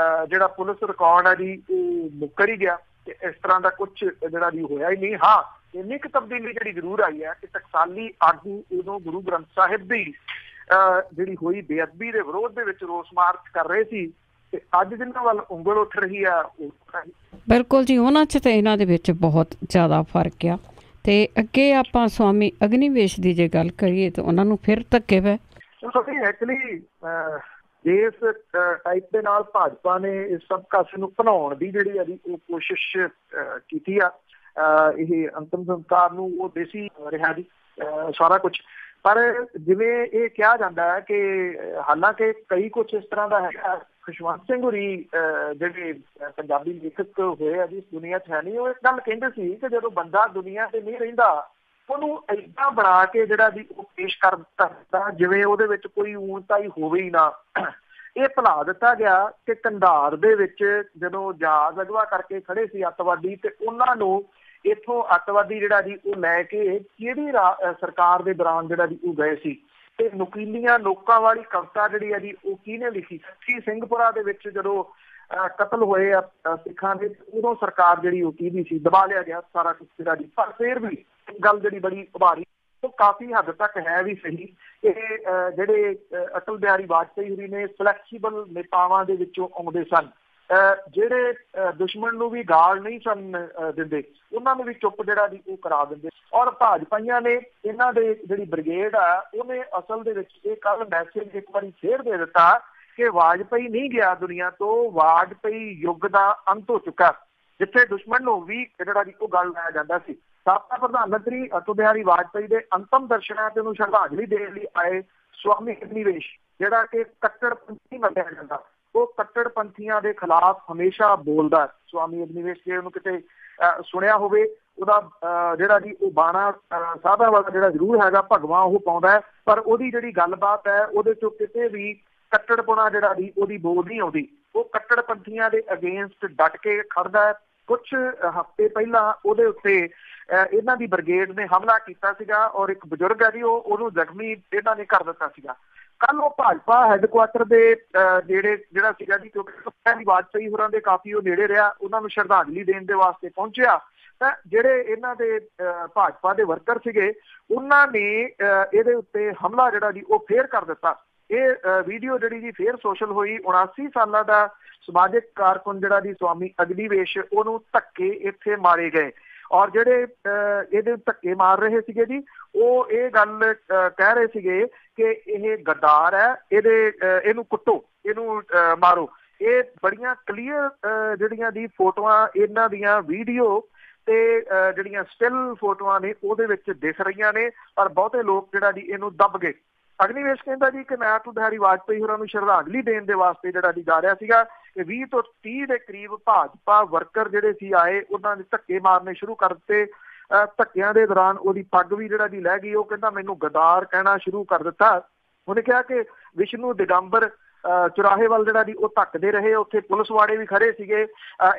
ਜਿਹੜਾ ਪੁਲਿਸ ਰਿਕਾਰਡ ਹੈ ਜੀ ਉਹ ਮੁੱਕਰ ਹੀ ਗਿਆ ਤੇ ਇਸ ਤਰ੍ਹਾਂ ਦਾ ਕੁਛ ਜਿਹੜਾ ਜੀ ਹੋਇਆ ਹੀ ਨਹੀਂ। ਹਾਂ, ਇੰਨੀ ਕੁ ਤਬਦੀਲੀ ਜਿਹੜੀ ਜ਼ਰੂਰ ਆਈ ਹੈ ਕਿ ਟਕਸਾਲੀ ਆਗੂ ਉਦੋਂ ਗੁਰੂ ਗ੍ਰੰਥ ਸਾਹਿਬ ਦੀ ਜਿਹੜੀ ਹੋਈ ਬੇਅਦਬੀ ਦੇ ਵਿਰੋਧ ਦੇ ਵਿੱਚ ਰੋਸ ਮਾਰਚ ਕਰ ਰਹੇ ਸੀ ਤੇ ਅੱਜ ਜਿਨ੍ਹਾਂ ਵੱਲ ਉਂਗਲ ਉੱਠ ਰਹੀ ਆ ਉਹ ਬਿਲਕੁਲ ਜੀ, ਉਹਨਾਂ 'ਚ ਤੇ ਇਹਨਾਂ ਦੇ ਵਿੱਚ ਬਹੁਤ ਜ਼ਿਆਦਾ ਫਰਕ ਆ। ਤੇ ਅੱਗੇ ਆਪਾਂ ਸਵਾਮੀ ਅਗਨੀਵੇਸ਼ ਦੀ ਜੇ ਗੱਲ ਕਰੀਏ ਤਾਂ ਉਹਨਾਂ ਨੂੰ ਫਿਰ ਧੱਕੇ ਪਏ। ਐਕਚੁਅਲੀ ਇਸ ਟਾਈਪ ਦੇ ਨਾਲ ਭਾਜਪਾ ਨੇ ਇਸ ਸਭ ਕਾਸੇ ਨੂੰ ਭਨਾਉਣ ਦੀ ਜਿਹੜੀ ਆ ਉਹ ਕੋਸ਼ਿਸ਼ ਕੀਤੀ ਆ। ਇਹ ਅੰਤਿਮ ਸੰਸਕਾਰ ਨੂੰ ਉਹ ਦੇਸੀ ਰਿਹਾ ਜੀ ਸਾਰਾ ਕੁਛ। ਪਰ ਜਿਵੇਂ ਇਹ ਕਿਹਾ ਜਾਂਦਾ ਹੈ ਕਿ ਹਾਲਾਂਕਿ ਕਈ ਕੁਛ ਇਸ ਤਰ੍ਹਾਂ ਦਾ ਹੈਗਾ, ਖੁਸ਼ਵੰਤ ਸਿੰਘ ਹੋਰੀ ਜਿਹੜੇ ਪੰਜਾਬੀ ਲੇਖਕ ਹੋਏ ਆ ਜੀ, ਦੁਨੀਆ 'ਚ ਹੈ ਨਹੀਂ, ਉਹ ਇੱਕ ਗੱਲ ਕਹਿੰਦੇ ਸੀ ਕਿ ਜਦੋਂ ਬੰਦਾ ਦੁਨੀਆ ਤੇ ਨਹੀਂ ਰਹਿੰਦਾ ਉਹਨੂੰ ਏਦਾਂ ਬਣਾ ਕੇ ਜਿਹੜਾ ਵੀ ਉਹ ਪੇਸ਼ ਕਰ ਦਿੱਤਾ ਜਿਵੇਂ ਉਹਦੇ ਵਿੱਚ ਕੋਈ ਊਣਤਾ ਹੀ ਹੋਵੇ ਹੀ ਨਾ। ਇਹ ਭੁਲਾ ਦਿੱਤਾ ਗਿਆ ਕਿ ਕੰਧਾਰ ਦੇ ਵਿੱਚ ਜਦੋਂ ਜਹਾਜ਼ ਅਗਵਾ ਕਰਕੇ ਖੜੇ ਸੀ ਅੱਤਵਾਦੀ ਤੇ ਉਹਨਾਂ ਨੂੰ ਇੱਥੋਂ ਅੱਤਵਾਦੀ ਜਿਹੜਾ ਜੀ ਉਹ ਲੈ ਕੇ ਕਿਹੜੀ ਸਰਕਾਰ ਦੇ ਦੌਰਾਨ ਜਿਹੜਾ ਜੀ ਉਹ ਗਏ ਸੀ ਤੇ ਨੁਕੀਲੀਆਂ ਲੋਕਾਂ ਵਾਲੀ ਕਵਿਤਾ ਜਿਹੜੀ ਆ ਜੀ ਉਹ ਕਿਹਨੇ ਲਿਖੀ ਸੀ। ਸਿੰਘਪੁਰਾ ਦੇ ਵਿੱਚ ਜਦੋਂ ਕਤਲ ਹੋਏ ਆ ਸਿੱਖਾਂ ਦੇ, ਉਦੋਂ ਸਰਕਾਰ ਜਿਹੜੀ ਉਹ ਕਿਹਦੀ ਸੀ, ਦਬਾ ਲਿਆ ਗਿਆ ਸਾਰਾ ਕੁਛ ਜਿਹੜਾ ਜੀ। ਪਰ ਫਿਰ ਵੀ ਗੱਲ ਜਿਹੜੀ ਬੜੀ ਉਭਾਰੀ ਉਹ ਕਾਫੀ ਹੱਦ ਤੱਕ ਹੈ ਵੀ ਸਹੀ ਕਿ ਜਿਹੜੇ ਅਟਲ ਬਿਹਾਰੀ ਵਾਜਪੇਈ ਹੋਰੀ ਨੇ ਫਲੈਕਸੀਬਲ ਨੇਤਾਵਾਂ ਦੇ ਵਿੱਚੋਂ ਆਉਂਦੇ ਸਨ, ਜਿਹੜੇ ਦੁਸ਼ਮਣ ਨੂੰ ਵੀ ਗਾਲ ਨਹੀਂ ਸਨ ਦਿੰਦੇ, ਉਹਨਾਂ ਨੂੰ ਵੀ ਚੁੱਪ ਜਿਹੜਾ ਜੀ ਉਹ ਕਰਾ ਦਿੰਦੇ। ਔਰ ਭਾਜਪਾਈਆਂ ਨੇ ਇਹਨਾਂ ਦੇ ਜਿਹੜੀ ਬ੍ਰਿਗੇਡ ਆ ਉਹਨੇ ਅਸਲ ਦੇ ਵਿੱਚ ਇਹ ਕੱਲ ਮੈਸੇਜ ਇੱਕ ਵਾਰੀ ਫੇਰ ਦੇ ਦਿੱਤਾ ਕਿ ਵਾਜਪਾਈ ਨਹੀਂ ਗਿਆ ਦੁਨੀਆ ਤੋਂ, ਵਾਜਪਾਈ ਯੁੱਗ ਦਾ ਅੰਤ ਹੋ ਚੁੱਕਾ। ਜਿੱਥੇ ਦੁਸ਼ਮਣ ਨੂੰ ਵੀ ਜਿਹੜਾ ਜੀ ਉਹ ਗੱਲ ਲਾਇਆ ਜਾਂਦਾ ਸੀ। ਸਾਬਕਾ ਪ੍ਰਧਾਨ ਮੰਤਰੀ ਅਟਲ ਬਿਹਾਰੀ ਵਾਜਪਾਈ ਦੇ ਅੰਤਮ ਦਰਸ਼ਨਾਂ ਤੇ ਉਹਨੂੰ ਸ਼ਰਧਾਂਜਲੀ ਦੇਣ ਲਈ ਆਏ ਸਵਾਮੀ ਅਗਨੀਵੇਸ਼, ਜਿਹੜਾ ਕਿ ਕੱਟੜਪੰਥੀ ਮੰਨਿਆ ਜਾਂਦਾ, ਉਹ ਕੱਟੜਪੰਥੀਆਂ ਦੇ ਖਿਲਾਫ ਹਮੇਸ਼ਾ ਬੋਲਦਾ। ਸਵਾਮੀ ਅਗਨੀਵੇਸ਼ ਜੇ ਉਹਨੂੰ ਕਿਤੇ ਸੁਣਿਆ ਹੋਵੇ, ਉਹਦਾ ਜਿਹੜਾ ਜੀ ਉਹ ਬਾਣਾ ਸਾਧਾ ਵਾਲਾ ਜਿਹੜਾ ਜ਼ਰੂਰ ਹੈਗਾ ਭਗਵਾਂ ਉਹ ਪਾਉਂਦਾ ਹੈ, ਪਰ ਉਹਦੀ ਜਿਹੜੀ ਗੱਲਬਾਤ ਹੈ ਉਹਦੇ ਚੋਂ ਕਿਤੇ ਵੀ ਕੱਟੜਪੁਣਾ ਜਿਹੜਾ ਜੀ ਉਹਦੀ ਬੋਲ ਨਹੀਂ ਆਉਂਦੀ। ਉਹ ਕੱਟੜਪੰਥੀਆਂ ਦੇ ਅਗੇਂਸਟ ਡਟ ਕੇ ਖੜਦਾ ਹੈ। ਕੁਛ ਹਫ਼ਤੇ ਪਹਿਲਾਂ ਉਹਦੇ ਉੱਤੇ ਇਹਨਾਂ ਦੀ ਬ੍ਰਿਗੇਡ ਨੇ ਹਮਲਾ ਕੀਤਾ ਸੀਗਾ ਔਰ ਇੱਕ ਬਜ਼ੁਰਗ ਹੈ ਜੀ ਉਹਨੂੰ ਜ਼ਖਮੀ ਇਹਨਾਂ ਨੇ ਕਰ ਦਿੱਤਾ ਸੀਗਾ। ਕੱਲ ਉਹ ਭਾਜਪਾ ਹੈੱਡਕੁਆਟਰ ਦੇ ਜਿਹੜਾ ਸੀਗਾ ਜੀ, ਕਿਉਂਕਿ ਵਾਜਪਾਈ ਹੋਰਾਂ ਦੇ ਕਾਫੀ ਉਹ ਨੇੜੇ ਰਿਹਾ, ਉਹਨਾਂ ਨੂੰ ਸ਼ਰਧਾਂਜਲੀ ਦੇਣ ਦੇ ਵਾਸਤੇ ਪਹੁੰਚਿਆ ਤਾਂ ਜਿਹੜੇ ਇਹਨਾਂ ਦੇ ਭਾਜਪਾ ਦੇ ਵਰਕਰ ਸੀਗੇ ਉਹਨਾਂ ਨੇ ਇਹਦੇ ਉੱਤੇ ਹਮਲਾ ਜਿਹੜਾ ਜੀ ਉਹ ਫੇਰ ਕਰ ਦਿੱਤਾ। ਇਹ ਵੀਡੀਓ ਜਿਹੜੀ ਜੀ ਫੇਰ ਸੋਸ਼ਲ ਹੋਈ। 79 ਸਾਲਾਂ ਦਾ ਸਮਾਜਿਕ ਕਾਰਕੁਨ ਜਿਹੜਾ ਜੀ ਸਵਾਮੀ ਅਗਨੀਵੇਸ਼, ਉਹਨੂੰ ਧੱਕੇ ਇੱਥੇ ਮਾਰੇ ਗਏ ਔਰ ਜਿਹੜੇ ਇਹਦੇ ਧੱਕੇ ਮਾਰ ਰਹੇ ਸੀਗੇ ਜੀ ਉਹ ਇਹ ਗੱਲ ਕਹਿ ਰਹੇ ਸੀਗੇ ਕਿ ਇਹ ਗੱਦਾਰ ਹੈ, ਇਹਨੂੰ ਕੁੱਟੋ, ਇਹਨੂੰ ਮਾਰੋ। ਇਹ ਬੜੀਆਂ ਕਲੀਅਰ ਜਿਹੜੀਆਂ ਦੀ ਫੋਟੋਆਂ ਇਹਨਾਂ ਦੀਆਂ ਵੀਡੀਓ ਤੇ ਜਿਹੜੀਆਂ ਸਟਿਲ ਫੋਟੋਆਂ ਨੇ ਉਹਦੇ ਵਿੱਚ ਦਿਖ ਰਹੀਆਂ ਨੇ, ਪਰ ਬਹੁਤੇ ਲੋਕ ਜਿਹੜਾ ਜੀ ਇਹਨੂੰ ਦੱਬ ਗਏ। ਅਗਨੀਵੇਸ਼ ਕਹਿੰਦਾ ਜੀ ਕਿ ਮੈਂ ਅਟਲ ਬਿਹਾਰੀ ਵਾਜਪੇਈ ਹੋਰਾਂ ਨੂੰ ਸ਼ਰਧਾਂਜਲੀ ਦੇਣ ਦੇ ਵਾਸਤੇ ਜਿਹੜਾ ਜੀ ਜਾ ਰਿਹਾ ਸੀਗਾ ਕਿ 20 ਤੋਂ 30 ਦੇ ਕਰੀਬ ਭਾਜਪਾ ਵਰਕਰ ਜਿਹੜੇ ਸੀ ਆਏ, ਉਹਨਾਂ ਨੇ ਧੱਕੇ ਮਾਰਨੇ ਸ਼ੁਰੂ ਕਰ ਦਿੱਤੇ। ਧੱਕਿਆਂ ਦੇ ਦੌਰਾਨ ਉਹਦੀ ਪੱਗ ਵੀ ਜਿਹੜਾ ਜੀ ਲੈ ਗਈ। ਉਹ ਕਹਿੰਦਾ ਮੈਨੂੰ ਗਦਾਰ ਕਹਿਣਾ ਸ਼ੁਰੂ ਕਰ ਦਿੱਤਾ। ਉਹਨੇ ਕਿਹਾ ਕਿ ਵਿਸ਼ਨੂੰ ਦਿਗੰਬਰ ਚੁਰਾਹੇ ਵੱਲ ਜਿਹੜਾ ਜੀ ਉਹ ਧੱਕਦੇ ਰਹੇ। ਉੱਥੇ ਪੁਲਿਸ ਵਾਲੇ ਵੀ ਖੜੇ ਸੀਗੇ।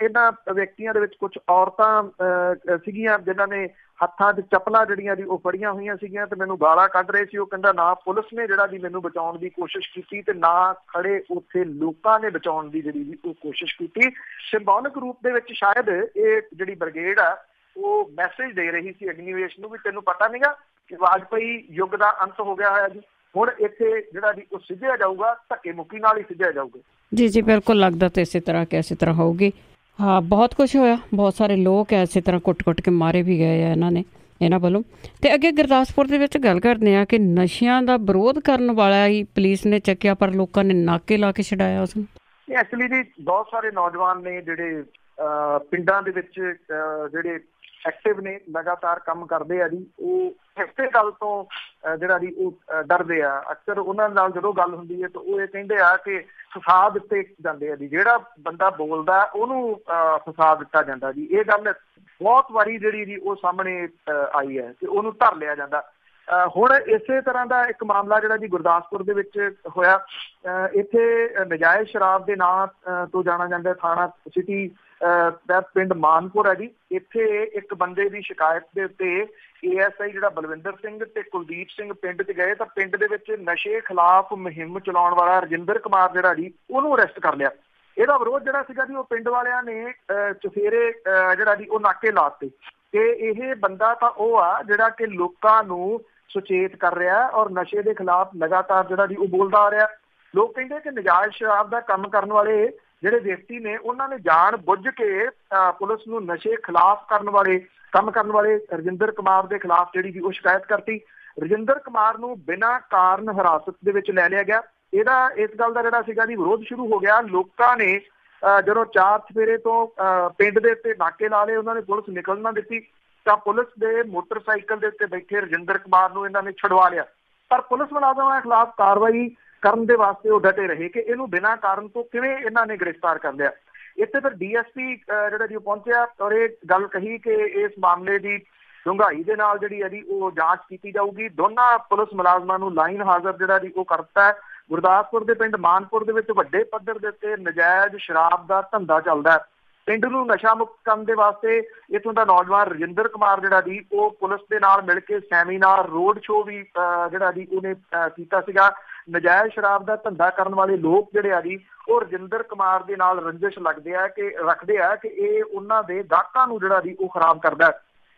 ਇਹਨਾਂ ਵਿਅਕਤੀਆਂ ਦੇ ਵਿੱਚ ਕੁਝ ਔਰਤਾਂ ਸੀਗੀਆਂ ਜਿਨ੍ਹਾਂ ਨੇ ਹੱਥਾਂ 'ਚ ਚੱਪਲਾਂ ਜਿਹੜੀਆਂ ਜੀ ਉਹ ਫੜੀਆਂ ਹੋਈਆਂ ਸੀਗੀਆਂ ਤੇ ਮੈਨੂੰ ਗਾਲਾਂ ਕੱਢ ਰਹੇ ਸੀ। ਉਹ ਕਹਿੰਦਾ ਨਾ ਪੁਲਿਸ ਨੇ ਜਿਹੜਾ ਜੀ ਮੈਨੂੰ ਬਚਾਉਣ ਦੀ ਕੋਸ਼ਿਸ਼ ਕੀਤੀ ਤੇ ਨਾ ਖੜੇ ਉੱਥੇ ਲੋਕਾਂ ਨੇ ਬਚਾਉਣ ਦੀ ਜਿਹੜੀ ਜੀ ਉਹ ਕੋਸ਼ਿਸ਼ ਕੀਤੀ। ਸਿੰਬੋਲਿਕ ਰੂਪ ਦੇ ਵਿੱਚ ਸ਼ਾਇਦ ਇਹ ਜਿਹੜੀ ਬ੍ਰਿਗੇਡ ਆ ਉਹ ਮੈਸੇਜ ਦੇ ਰਹੀ ਸੀ ਅਗਨੀਵੇਸ਼ ਨੂੰ ਵੀ ਤੈਨੂੰ ਪਤਾ ਨੀਗਾ ਕਿ ਵਾਜਪਾਈ ਯੁੱਗ ਦਾ ਅੰਤ ਹੋ ਗਿਆ ਹੋਇਆ ਜੀ, ਹੁਣ ਇੱਥੇ ਜਿਹੜਾ ਜੀ ਉਹ ਸਿੱਝਿਆ ਜਾਊਗਾ, ਧੱਕੇ ਮੁੱਕੀ ਨਾਲ ਹੀ ਸਿੱਝਿਆ ਜਾਊਗਾ। ਜੀ ਜੀ ਬਿਲਕੁਲ, ਲੱਗਦਾ ਤਾਂ ਇਸੇ ਤਰ੍ਹਾਂ ਕਿ ਇਸੇ ਤਰ੍ਹਾਂ ਹੋਊਗੀ। ਹਾਂ, ਬਹੁਤ ਕੁਛ ਹੋਇਆ, ਬਹੁਤ ਸਾਰੇ ਲੋਕ ਇਸੇ ਤਰ੍ਹਾਂ ਕੁੱਟ ਕੇ ਮਾਰੇ ਵੀ ਗਏ ਆ ਇਹਨਾਂ ਵੱਲੋਂ। ਅਤੇ ਅੱਗੇ ਗੁਰਦਾਸਪੁਰ ਦੇ ਵਿੱਚ ਗੱਲ ਕਰਦੇ ਹਾਂ ਕਿ ਨਸ਼ਿਆਂ ਦਾ ਵਿਰੋਧ ਕਰਨ ਵਾਲਾ ਹੀ ਪੁਲਿਸ ਨੇ ਚੱਕਿਆ, ਪਰ ਲੋਕਾਂ ਨੇ ਨਾਕੇ ਲਾ ਕੇ ਛਡਾਇਆ ਉਸ ਨੂੰ। ਐਕਚੁਅਲੀ ਜੀ ਬਹੁਤ ਸਾਰੇ ਨੌਜਵਾਨ ਨੇ ਜਿਹੜੇ ਪਿੰਡਾਂ ਦੇ ਵਿੱਚ ਜਿਹੜੇ ਐਕਟਿਵ ਨੇ, ਲਗਾਤਾਰ ਕੰਮ ਕਰਦੇ ਆ ਜੀ, ਉਹ ਇਸੇ ਗੱਲ ਤੋਂ ਜਿਹੜਾ ਜੀ ਉਹ ਡਰਦੇ ਆ। ਅਕਸਰ ਉਹਨਾਂ ਨਾਲ ਜਦੋਂ ਗੱਲ ਹੁੰਦੀ ਹੈ ਤਾਂ ਉਹ ਇਹ ਕਹਿੰਦੇ ਆ ਕਿ ਫਸਾ ਦਿੱਤੇ ਜਾਂਦੇ ਆ ਜੀ, ਜਿਹੜਾ ਬੰਦਾ ਬੋਲਦਾ ਉਹਨੂੰ ਫਸਾ ਦਿੱਤਾ ਜਾਂਦਾ ਜੀ। ਇਹ ਗੱਲ ਬਹੁਤ ਵਾਰੀ ਜਿਹੜੀ ਜੀ ਉਹ ਸਾਹਮਣੇ ਆਈ ਹੈ ਤੇ ਉਹਨੂੰ ਧਰ ਲਿਆ ਜਾਂਦਾ। ਹੁਣ ਇਸੇ ਤਰ੍ਹਾਂ ਦਾ ਇੱਕ ਮਾਮਲਾ ਜਿਹੜਾ ਜੀ ਗੁਰਦਾਸਪੁਰ ਦੇ ਵਿੱਚ ਹੋਇਆ। ਇੱਥੇ ਨਜਾਇਜ਼ ਸ਼ਰਾਬ ਦੇ ਨਾਂ ਤੋਂ ਜਾਣਾ ਜਾਂਦਾ ਥਾਣਾ ਸਿਟੀ ਦਾ ਪਿੰਡ ਮਾਨਪੁਰ ਹੈ ਜੀ। ਇੱਥੇ ਇੱਕ ਬੰਦੇ ਦੀ ਸ਼ਿਕਾਇਤ ਦੇ ਉੱਤੇ ASI ਜਿਹੜਾ ਬਲਵਿੰਦਰ ਸਿੰਘ ਤੇ ਕੁਲਦੀਪ ਸਿੰਘ ਪਿੰਡ 'ਚ ਗਏ ਤਾਂ ਪਿੰਡ ਦੇ ਵਿੱਚ ਨਸ਼ੇ ਖਿਲਾਫ ਮੁਹਿੰਮ ਚਲਾਉਣ ਵਾਲਾ ਰਜਿੰਦਰ ਕੁਮਾਰ ਜਿਹੜਾ ਜੀ ਉਹਨੂੰ ਅਰੈਸਟ ਕਰ ਲਿਆ। ਇਹਦਾ ਵਿਰੋਧ ਜਿਹੜਾ ਸੀਗਾ ਜੀ ਉਹ ਪਿੰਡ ਵਾਲਿਆਂ ਨੇ ਚੁਫੇਰੇ ਜਿਹੜਾ ਜੀ ਉਹ ਨਾਕੇ ਲਾਤੇ ਕਿ ਇਹ ਬੰਦਾ ਤਾਂ ਉਹ ਆ ਜਿਹੜਾ ਕਿ ਲੋਕਾਂ ਨੂੰ ਸੁਚੇਤ ਕਰ ਰਿਹਾ ਔਰ ਨਸ਼ੇ ਦੇ ਖਿਲਾਫ ਲਗਾਤਾਰ ਜਿਹੜਾ ਜੀ ਉਹ ਬੋਲਦਾ ਆ ਰਿਹਾ। ਲੋਕ ਕਹਿੰਦੇ ਕਿ ਨਜਾਇਜ਼ ਸ਼ਰਾਬ ਦਾ ਕੰਮ ਕਰਨ ਵਾਲੇ ਜਿਹੜੇ ਵਿਅਕਤੀ ਨੇ ਉਹਨਾਂ ਨੇ ਜਾਣ ਬੁੱਝ ਕੇ ਪੁਲਿਸ ਨੂੰ ਨਸ਼ੇ ਖਿਲਾਫ ਕੰਮ ਕਰਨ ਵਾਲੇ ਰਜਿੰਦਰ ਕੁਮਾਰ ਦੇ ਖਿਲਾਫ ਜਿਹੜੀ ਜੀ ਉਹ ਸ਼ਿਕਾਇਤ ਕਰਤੀ। ਰਜਿੰਦਰ ਕੁਮਾਰ ਨੂੰ ਬਿਨਾਂ ਕਾਰਨ ਹਿਰਾਸਤ ਦੇ ਵਿੱਚ ਲੈ ਲਿਆ ਗਿਆ। ਇਸ ਗੱਲ ਦਾ ਜਿਹੜਾ ਸੀਗਾ ਜੀ ਵਿਰੋਧ ਸ਼ੁਰੂ ਹੋ ਗਿਆ। ਲੋਕਾਂ ਨੇ ਜਦੋਂ 4 ਚੁਫੇਰੇ ਤੋਂ ਪਿੰਡ ਦੇ ਉੱਤੇ ਨਾਕੇ ਲਾ ਲਏ, ਉਹਨਾਂ ਨੇ ਪੁਲਿਸ ਨਿਕਲਣ ਨਾ ਦਿੱਤੀ ਤਾਂ ਪੁਲਿਸ ਦੇ ਮੋਟਰਸਾਈਕਲ ਦੇ ਉੱਤੇ ਬੈਠੇ ਰਜਿੰਦਰ ਕੁਮਾਰ ਨੂੰ ਇਹਨਾਂ ਨੇ ਛੁਡਵਾ ਲਿਆ। ਪਰ ਪੁਲਿਸ ਮੁਲਾਜ਼ਮਾਂ ਖਿਲਾਫ ਕਾਰਵਾਈ ਕਰਨ ਦੇ ਵਾਸਤੇ ਉਹ ਡਟੇ ਰਹੇ ਕਿ ਇਹਨੂੰ ਬਿਨਾਂ ਕਾਰਨ ਤੋਂ ਕਿਵੇਂ ਇਹਨਾਂ ਨੇ ਗ੍ਰਿਫਤਾਰ ਕਰ ਲਿਆ। ਇੱਥੇ ਫਿਰ DSP ਜਿਹੜਾ ਜੀ ਪਹੁੰਚਿਆ ਔਰ ਇਹ ਗੱਲ ਕਹੀ ਕਿ ਇਸ ਮਾਮਲੇ ਦੀ ਡੂੰਘਾਈ ਦੇ ਨਾਲ ਜਿਹੜੀ ਹੈ ਜੀ ਉਹ ਜਾਂਚ ਕੀਤੀ ਜਾਊਗੀ। ਦੋਨਾਂ ਪੁਲਿਸ ਮੁਲਾਜ਼ਮਾਂ ਨੂੰ ਲਾਈਨ ਹਾਜ਼ਰ ਜਿਹੜਾ ਜੀ ਉਹ ਕਰਤਾ। ਗੁਰਦਾਸਪੁਰ ਦੇ ਪਿੰਡ ਮਾਨਪੁਰ ਦੇ ਵਿੱਚ ਵੱਡੇ ਪੱਧਰ ਦੇ ਉੱਤੇ ਨਜਾਇਜ਼ ਸ਼ਰਾਬ ਦਾ ਧੰਦਾ ਚੱਲਦਾ ਹੈ। ਪਿੰਡ ਨੂੰ ਨਸ਼ਾ ਮੁਕਤ ਕਰਨ ਦੇ ਵਾਸਤੇ ਇੱਥੋਂ ਦਾ ਨੌਜਵਾਨ ਰਜਿੰਦਰ ਕੁਮਾਰ ਜਿਹੜਾ ਜੀ ਉਹ ਪੁਲਿਸ ਦੇ ਨਾਲ ਮਿਲ ਕੇ ਸੈਮੀਨਾਰ ਰੋਡ ਸ਼ੋਅ ਵੀ ਜਿਹੜਾ ਜੀ ਉਹਨੇ ਕੀਤਾ ਸੀਗਾ। ਨਜਾਇਜ਼ ਸ਼ਰਾਬ ਦਾ ਧੰਦਾ ਕਰਨ ਵਾਲੇ ਲੋਕ ਜਿਹੜੇ ਆ ਜੀ ਉਹ ਰਜਿੰਦਰ ਕੁਮਾਰ ਦੇ ਨਾਲ ਰੰਜਿਸ਼ ਰੱਖਦੇ ਆ ਕਿ ਇਹ ਉਹਨਾਂ ਦੇ ਗਾਹਕਾਂ ਨੂੰ ਜਿਹੜਾ ਜੀ ਉਹ ਖਰਾਬ ਕਰਦਾ।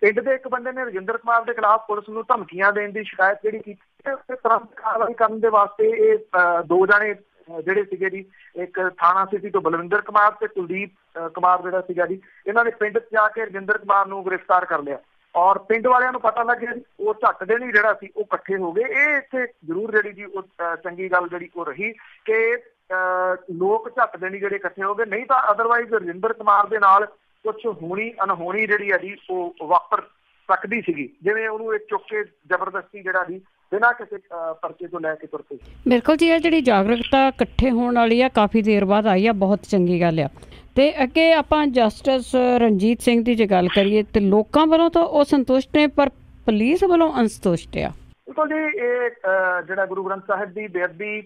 ਪਿੰਡ ਦੇ ਇੱਕ ਬੰਦੇ ਨੇ ਰਜਿੰਦਰ ਕੁਮਾਰ ਦੇ ਖਿਲਾਫ ਪੁਲਿਸ ਨੂੰ ਧਮਕੀਆਂ ਦੇਣ ਦੀ ਸ਼ਿਕਾਇਤ ਜਿਹੜੀ ਕੀਤੀ, ਤੁਰੰਤ ਕਾਰਵਾਈ ਕਰਨ ਦੇ ਵਾਸਤੇ ਇਹ ਦੋ ਜਾਣੇ ਜਿਹੜੇ ਸੀਗੇ ਜੀ, ਇੱਕ ਥਾਣਾ ਸਿਟੀ ਤੋਂ ਬਲਵਿੰਦਰ ਕੁਮਾਰ ਤੇ ਕੁਲਦੀਪ ਕੁਮਾਰ ਜਿਹੜਾ ਸੀਗਾ ਜੀ, ਇਹਨਾਂ ਨੇ ਪਿੰਡ 'ਚ ਜਾ ਕੇ ਰਜਿੰਦਰ ਕੁਮਾਰ ਨੂੰ ਗ੍ਰਿਫਤਾਰ ਕਰ ਲਿਆ ਔਰ ਪਿੰਡ ਵਾਲਿਆਂ ਨੂੰ ਪਤਾ ਲੱਗਿਆ ਜੀ ਉਹ ਝੱਟ ਦੇ ਨਹੀਂ ਜਿਹੜਾ ਸੀ ਉਹ ਇਕੱਠੇ ਹੋ ਗਏ। ਇਹ ਇੱਥੇ ਜ਼ਰੂਰ ਜਿਹੜੀ ਜੀ ਉਹ ਚੰਗੀ ਗੱਲ ਜਿਹੜੀ ਉਹ ਰਹੀ ਕਿ ਲੋਕ ਝੱਟ ਦੇ ਨਹੀਂ ਜਿਹੜੇ ਇਕੱਠੇ ਹੋ ਗਏ, ਨਹੀਂ ਤਾਂ ਅਦਰਵਾਈਜ਼ ਰਜਿੰਦਰ ਕੁਮਾਰ ਦੇ ਨਾਲ ਕੁਛ ਹੋਣੀ ਅਣਹੋਣੀ ਜਿਹੜੀ ਹੈ ਜੀ ਉਹ ਵਾਪਰ ਸਕਦੀ ਸੀਗੀ, ਜਿਵੇਂ ਉਹਨੂੰ ਇਹ ਚੁੱਕ ਕੇ ਜ਼ਬਰਦਸਤੀ ਜਿਹੜਾ ਜੀ ਬਿਨਾਂ ਕਿਸੇ ਪਰਚੇ ਤੋਂ ਲੈ ਕੇ ਤੁਰ ਪਈ। ਬਿਲਕੁਲ ਜੀ, ਇਹ ਜਿਹੜੀ ਜਾਗਰੂਕਤਾ ਇਕੱਠੇ ਹੋਣ ਵਾਲੀ ਆ ਕਾਫੀ ਦੇਰ ਬਾਅਦ ਆਈ ਆ, ਬਹੁਤ ਚੰਗੀ ਗੱਲ ਆ। ਤੇ ਅੱਗੇ ਆਪਾਂ ਜਸਟਿਸ ਰਣਜੀਤ ਸਿੰਘ ਦੀ ਜੇ ਗੱਲ ਕਰੀਏ ਤੇ ਲੋਕਾਂ ਵੱਲੋਂ ਤਾਂ ਉਹ ਸੰਤੁਸ਼ਟ ਨੇ ਪਰ ਪੁਲਿਸ ਵੱਲੋਂ ਅਸੰਤੁਸ਼ਟ ਆ। ਬਿਲਕੁਲ ਜੀ, ਇਹ ਜਿਹੜਾ ਗੁਰੂ ਗ੍ਰੰਥ ਸਾਹਿਬ ਦੀ ਬੇਅਦਬੀ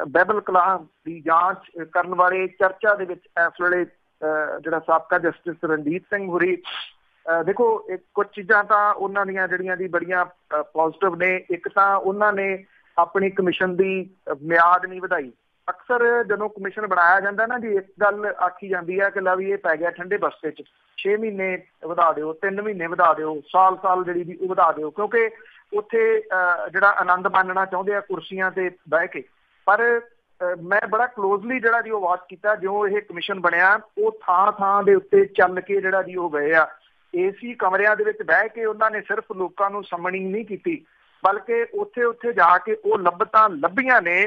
ਬਾਈਬਲ ਕਲਾਮ ਦੀ ਜਾਂਚ ਕਰਨ ਵਾਲੇ ਚਰਚਾ ਦੇ ਵਿੱਚ ਇਸ ਵੇਲੇ ਜਿਹੜਾ ਸਾਬਕਾ ਜਸਟਿਸ ਰਣਜੀਤ ਸਿੰਘ ਹੋਰੀ, ਦੇਖੋ ਕੁਝ ਚੀਜ਼ਾਂ ਤਾਂ ਉਹਨਾਂ ਦੀਆਂ ਜਿਹੜੀਆਂ ਦੀ ਬੜੀਆਂ ਪੋਜ਼ਿਟਿਵ ਨੇ। ਇੱਕ ਤਾਂ ਉਹਨਾਂ ਨੇ ਆਪਣੀ ਕਮਿਸ਼ਨ ਦੀ ਮਿਆਦ ਨਹੀਂ ਵਧਾਈ। ਅਕਸਰ ਜਦੋਂ ਕਮਿਸ਼ਨ ਬਣਾਇਆ ਜਾਂਦਾ ਨਾ ਜੀ, ਇੱਕ ਗੱਲ ਆਖੀ ਜਾਂਦੀ ਹੈ ਕਿ ਲਾ ਵੀ ਇਹ ਪੈ ਗਿਆ ਠੰਡੇ ਬਸਤੇ 'ਚ, 6 ਮਹੀਨੇ ਵਧਾ ਦਿਓ, 3 ਮਹੀਨੇ ਵਧਾ ਦਿਓ, ਸਾਲ ਜਿਹੜੀ ਵੀ ਉਹ ਵਧਾ ਦਿਓ, ਕਿਉਂਕਿ ਉੱਥੇ ਜਿਹੜਾ ਆਨੰਦ ਮਾਣਨਾ ਚਾਹੁੰਦੇ ਆ ਕੁਰਸੀਆਂ ਤੇ ਬਹਿ ਕੇ। ਪਰ ਮੈਂ ਬੜਾ ਕਲੋਜ਼ਲੀ ਜਿਹੜਾ ਜੀ ਉਹ ਵਾਚ ਕੀਤਾ, ਜਿਉਂ ਇਹ ਕਮਿਸ਼ਨ ਬਣਿਆ ਉਹ ਥਾਂ ਦੇ ਉੱਤੇ ਚੱਲ ਕੇ ਜਿਹੜਾ ਜੀ ਉਹ ਗਏ ਆ। AC ਕਮਰਿਆਂ ਦੇ ਵਿੱਚ ਬਹਿ ਕੇ ਉਹਨਾਂ ਨੇ ਸਿਰਫ ਲੋਕਾਂ ਨੂੰ ਸਮਨਿੰਗ ਨਹੀਂ ਕੀਤੀ, ਬਲਕਿ ਉੱਥੇ ਜਾ ਕੇ ਉਹ ਲੱਭਤਾਂ ਲੱਭੀਆਂ ਨੇ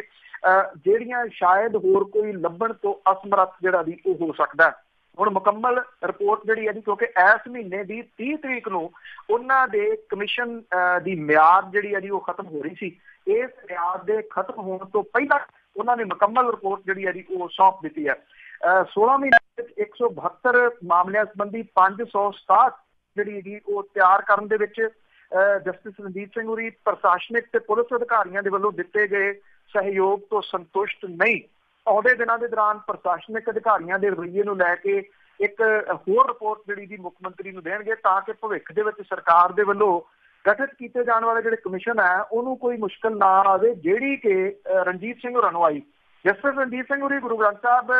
ਜਿਹੜੀਆਂ ਸ਼ਾਇਦ ਹੋਰ ਕੋਈ ਲੱਭਣ ਤੋਂ ਅਸਮਰੱਥ ਜਿਹੜਾ ਜੀ ਉਹ ਹੋ ਸਕਦਾ। ਹੁਣ ਮੁਕੰਮਲ ਰਿਪੋਰਟ ਜਿਹੜੀ ਹੈ ਜੀ, ਕਿਉਂਕਿ ਇਸ ਮਹੀਨੇ ਦੀ 30 ਤਰੀਕ ਨੂੰ ਉਹਨਾਂ ਦੇ ਕਮਿਸ਼ਨ ਦੀ ਮਿਆਦ ਜਿਹੜੀ ਹੈ ਜੀ ਉਹ ਖਤਮ ਹੋ ਰਹੀ ਸੀ। ਇਸ ਮਿਆਦ ਦੇ ਖਤਮ ਹੋਣ ਤੋਂ ਪਹਿਲਾਂ ਉਹਨਾਂ ਨੇ ਮੁਕੰਮਲ ਰਿਪੋਰਟ ਜਿਹੜੀ ਹੈ ਜੀ ਉਹ ਸੌਂਪ ਦਿੱਤੀ ਹੈ। 16 ਮਹੀਨੇ ਵਿੱਚ 172 ਮਾਮਲਿਆਂ ਸੰਬੰਧੀ 567 ਜਿਹੜੀ ਹੈਗੀ ਉਹ ਤਿਆਰ ਕਰਨ ਦੇ ਵਿੱਚ ਜਸਟਿਸ ਰਣਜੀਤ ਸਿੰਘ ਹੋਰੀ ਪ੍ਰਸ਼ਾਸਨਿਕ ਤੇ ਪੁਲਿਸ ਅਧਿਕਾਰੀਆਂ ਦੇ ਵੱਲੋਂ ਦਿੱਤੇ ਗਏ ਸਹਿਯੋਗ ਤੋਂ ਸੰਤੁਸ਼ਟ ਨਹੀਂ। ਆਉਂਦੇ ਦਿਨਾਂ ਦੇ ਦੌਰਾਨ ਪ੍ਰਸ਼ਾਸਨਿਕ ਅਧਿਕਾਰੀਆਂ ਦੇ ਰਵੱਈਏ ਨੂੰ ਲੈ ਕੇ ਇੱਕ ਹੋਰ ਰਿਪੋਰਟ ਜਿਹੜੀ ਦੀ ਮੁੱਖ ਮੰਤਰੀ ਨੂੰ ਦੇਣਗੇ ਤਾਂ ਕਿ ਭਵਿੱਖ ਦੇ ਵਿੱਚ ਸਰਕਾਰ ਦੇ ਵੱਲੋਂ ਗਠਿਤ ਕੀਤੇ ਜਾਣ ਵਾਲੇ ਜਿਹੜੇ ਕਮਿਸ਼ਨ ਹੈ ਉਹਨੂੰ ਕੋਈ ਮੁਸ਼ਕਲ ਨਾ ਆਵੇ, ਜਿਹੜੀ ਕਿ ਰਣਜੀਤ ਸਿੰਘ ਹੋਰਾਂ ਨੂੰ ਆਈ। ਜਸਟਿਸ ਰਣਜੀਤ ਸਿੰਘ ਹੋਰੀ ਗੁਰੂ ਗ੍ਰੰਥ ਸਾਹਿਬ,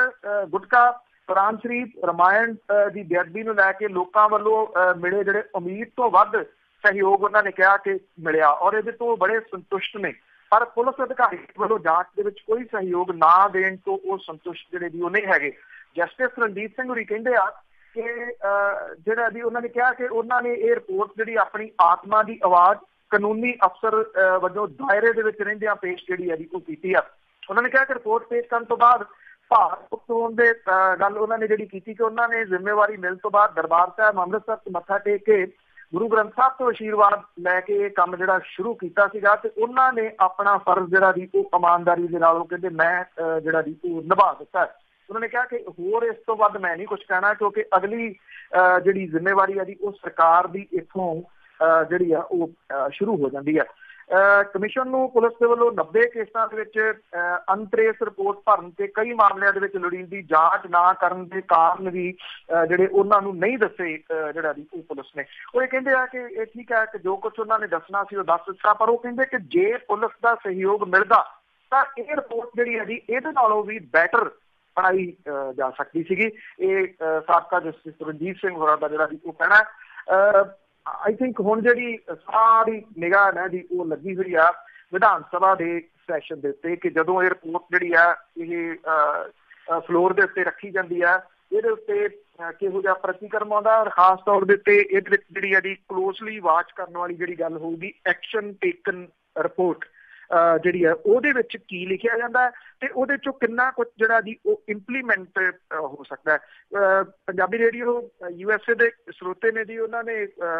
ਗੁਟਕਾ, ਕੁਰਾਨ ਸ਼ਰੀਫ, ਰਾਮਾਇਣ ਦੀ ਬੇਅਦਬੀ ਨੂੰ ਲੈ ਕੇ ਲੋਕਾਂ ਵੱਲੋਂ ਮਿਲੇ ਜਿਹੜੇ ਉਮੀਦ ਤੋਂ ਵੱਧ ਸਹਿਯੋਗ ਉਹਨਾਂ ਨੇ ਕਿਹਾ ਕਿ ਮਿਲਿਆ ਔਰ ਇਹਦੇ ਤੋਂ ਬੜੇ ਸੰਤੁਸ਼ਟ ਨੇ। ਪਰ ਪੁਲਿਸ ਅਧਿਕਾਰੀ ਵੱਲੋਂ ਜਾਂਚ ਦੇ ਵਿੱਚ ਕੋਈ ਸਹਿਯੋਗ ਨਾ ਦੇਣ ਤੋਂ ਉਹ ਸੰਤੁਸ਼ਟ ਜਿਹੜੇ ਦੀ ਉਹ ਨਹੀਂ ਹੈਗੇ। ਜਸਟਿਸ ਰਣਜੀਤ ਸਿੰਘ ਹੋਰੀ ਕਹਿੰਦੇ ਆ ਕਿ ਜਿਹੜਾ ਦੀ ਉਹਨਾਂ ਨੇ ਕਿਹਾ ਕਿ ਉਹਨਾਂ ਨੇ ਇਹ ਰਿਪੋਰਟ ਜਿਹੜੀ ਆਪਣੀ ਆਤਮਾ ਦੀ ਆਵਾਜ਼ ਕਾਨੂੰਨੀ ਅਫਸਰ ਵਜੋਂ ਦਾਇਰੇ ਦੇ ਵਿੱਚ ਰਹਿੰਦਿਆਂ ਪੇਸ਼ ਜਿਹੜੀ ਹੈ ਉਹ ਕੀਤੀ ਆ। ਉਹਨਾਂ ਨੇ ਕਿਹਾ ਕਿ ਰਿਪੋਰਟ ਪੇਸ਼ ਕਰਨ ਤੋਂ ਬਾਅਦ ਭਾਰ ਮੁਕਤ ਹੋਣ ਦੇ ਗੱਲ ਉਹਨਾਂ ਨੇ ਜਿਹੜੀ ਕੀਤੀ ਕਿ ਉਹਨਾਂ ਨੇ ਜ਼ਿੰਮੇਵਾਰੀ ਮਿਲਣ ਤੋਂ ਬਾਅਦ ਦਰਬਾਰ ਸਾਹਿਬ ਅੰਮ੍ਰਿਤਸਰ 'ਚ ਮੱਥਾ ਟੇਕ ਕੇ ਗੁਰੂ ਗ੍ਰੰਥ ਸਾਹਿਬ ਤੋਂ ਆਸ਼ੀਰਵਾਦ ਲੈ ਕੇ ਇਹ ਕੰਮ ਜਿਹੜਾ ਸ਼ੁਰੂ ਕੀਤਾ ਸੀਗਾ ਤੇ ਉਹਨਾਂ ਨੇ ਆਪਣਾ ਫਰਜ਼ ਜਿਹੜਾ ਦੀ ਉਹ ਇਮਾਨਦਾਰੀ ਦੇ ਨਾਲ ਉਹ ਕਹਿੰਦੇ ਮੈਂ ਜਿਹੜਾ ਦੀ ਉਹ ਨਿਭਾ ਦਿੱਤਾ। ਉਹਨਾਂ ਨੇ ਕਿਹਾ ਕਿ ਹੋਰ ਇਸ ਤੋਂ ਵੱਧ ਮੈਂ ਨਹੀਂ ਕੁਝ ਕਹਿਣਾ ਕਿਉਂਕਿ ਅਗਲੀ ਜਿਹੜੀ ਜ਼ਿੰਮੇਵਾਰੀ ਹੈ ਜੀ ਉਹ ਸਰਕਾਰ ਦੀ ਇੱਥੋਂ ਜਿਹੜੀ ਆ ਉਹ ਸ਼ੁਰੂ ਹੋ ਜਾਂਦੀ ਹੈ। ਕਮਿਸ਼ਨ ਨੂੰ ਪੁਲਿਸ ਦੇ ਵੱਲੋਂ 90 ਕੇਸਾਂ ਦੇ ਵਿੱਚ ਅਨਟ੍ਰੇਸ ਰਿਪੋਰਟ ਭਰਨ ਤੇ ਕਈ ਮਾਮਲਿਆਂ ਦੇ ਵਿੱਚ ਲੋੜੀਂਦੀ ਜਾਂਚ ਨਾ ਕਰਨ ਦੇ ਕਾਰਨ ਵੀ ਜਿਹੜੇ ਉਹਨਾਂ ਨੂੰ ਨਹੀਂ ਦੱਸੇ ਜਿਹੜਾ ਦੀ ਉਹ ਪੁਲਿਸ ਨੇ। ਉਹ ਇਹ ਕਹਿੰਦੇ ਆ ਕਿ ਇਹ ਠੀਕ ਹੈ ਕਿ ਜੋ ਕੁਝ ਉਹਨਾਂ ਨੇ ਦੱਸਣਾ ਸੀ ਉਹ ਦੱਸ ਦਿੱਤਾ, ਪਰ ਉਹ ਕਹਿੰਦੇ ਕਿ ਜੇ ਪੁਲਿਸ ਦਾ ਸਹਿਯੋਗ ਮਿਲਦਾ ਤਾਂ ਇਹ ਰਿਪੋਰਟ ਜਿਹੜੀ ਹੈ ਜੀ ਇਹਦੇ ਨਾਲੋਂ ਵੀ ਬੈਟਰ ਬਣਾਈ ਜਾ ਸਕਦੀ ਸੀਗੀ। ਇਹ ਸਾਬਕਾ ਜਸਟਿਸ ਰਣਜੀਤ ਸਿੰਘ ਹੋਰਾਂ ਦਾ ਜਿਹੜਾ ਉਹ ਕਹਿਣਾ। ਆਈ ਥਿੰਕ ਹੁਣ ਜਿਹੜੀ ਸਾਰੀ ਨਿਗਾਹ ਹੈ ਜੀ ਉਹ ਲੱਗੀ ਹੋਈ ਆ ਵਿਧਾਨ ਸਭਾ ਦੇ ਸੈਸ਼ਨ ਦੇ ਉੱਤੇ ਕਿ ਜਦੋਂ ਇਹ ਰਿਪੋਰਟ ਜਿਹੜੀ ਆ ਇਹ ਫਲੋਰ ਦੇ ਉੱਤੇ ਰੱਖੀ ਜਾਂਦੀ ਆ ਇਹਦੇ ਉੱਤੇ ਕਿਹੋ ਜਿਹਾ ਪ੍ਰਤੀਕਰਮ ਆਉਂਦਾ ਔਰ ਖਾਸ ਤੌਰ ਦੇ ਉੱਤੇ ਇਹਦੇ ਵਿੱਚ ਜਿਹੜੀ ਆ ਜੀ ਕਲੋਜ਼ਲੀ ਵਾਚ ਕਰਨ ਵਾਲੀ ਜਿਹੜੀ ਗੱਲ ਹੋਊਗੀ ਐਕਸ਼ਨ ਟੇਕਨ ਰਿਪੋਰਟ ਜਿਹੜੀ ਹੈ ਉਹਦੇ ਵਿੱਚ ਕੀ ਲਿਖਿਆ ਜਾਂਦਾ ਹੈ ਤੇ ਉਹਦੇ ਚੋਂ ਕਿੰਨਾ ਕੁਝ ਜਿਹੜਾ ਜੀ ਉਹ ਇੰਪਲੀਮੈਂਟ ਹੋ ਸਕਦਾ ਹੈ। ਪੰਜਾਬੀ ਰੇਡੀਓ USA ਦੇ ਸਰੋਤੇ ਨੇ ਜੀ ਉਹਨਾਂ ਨੇ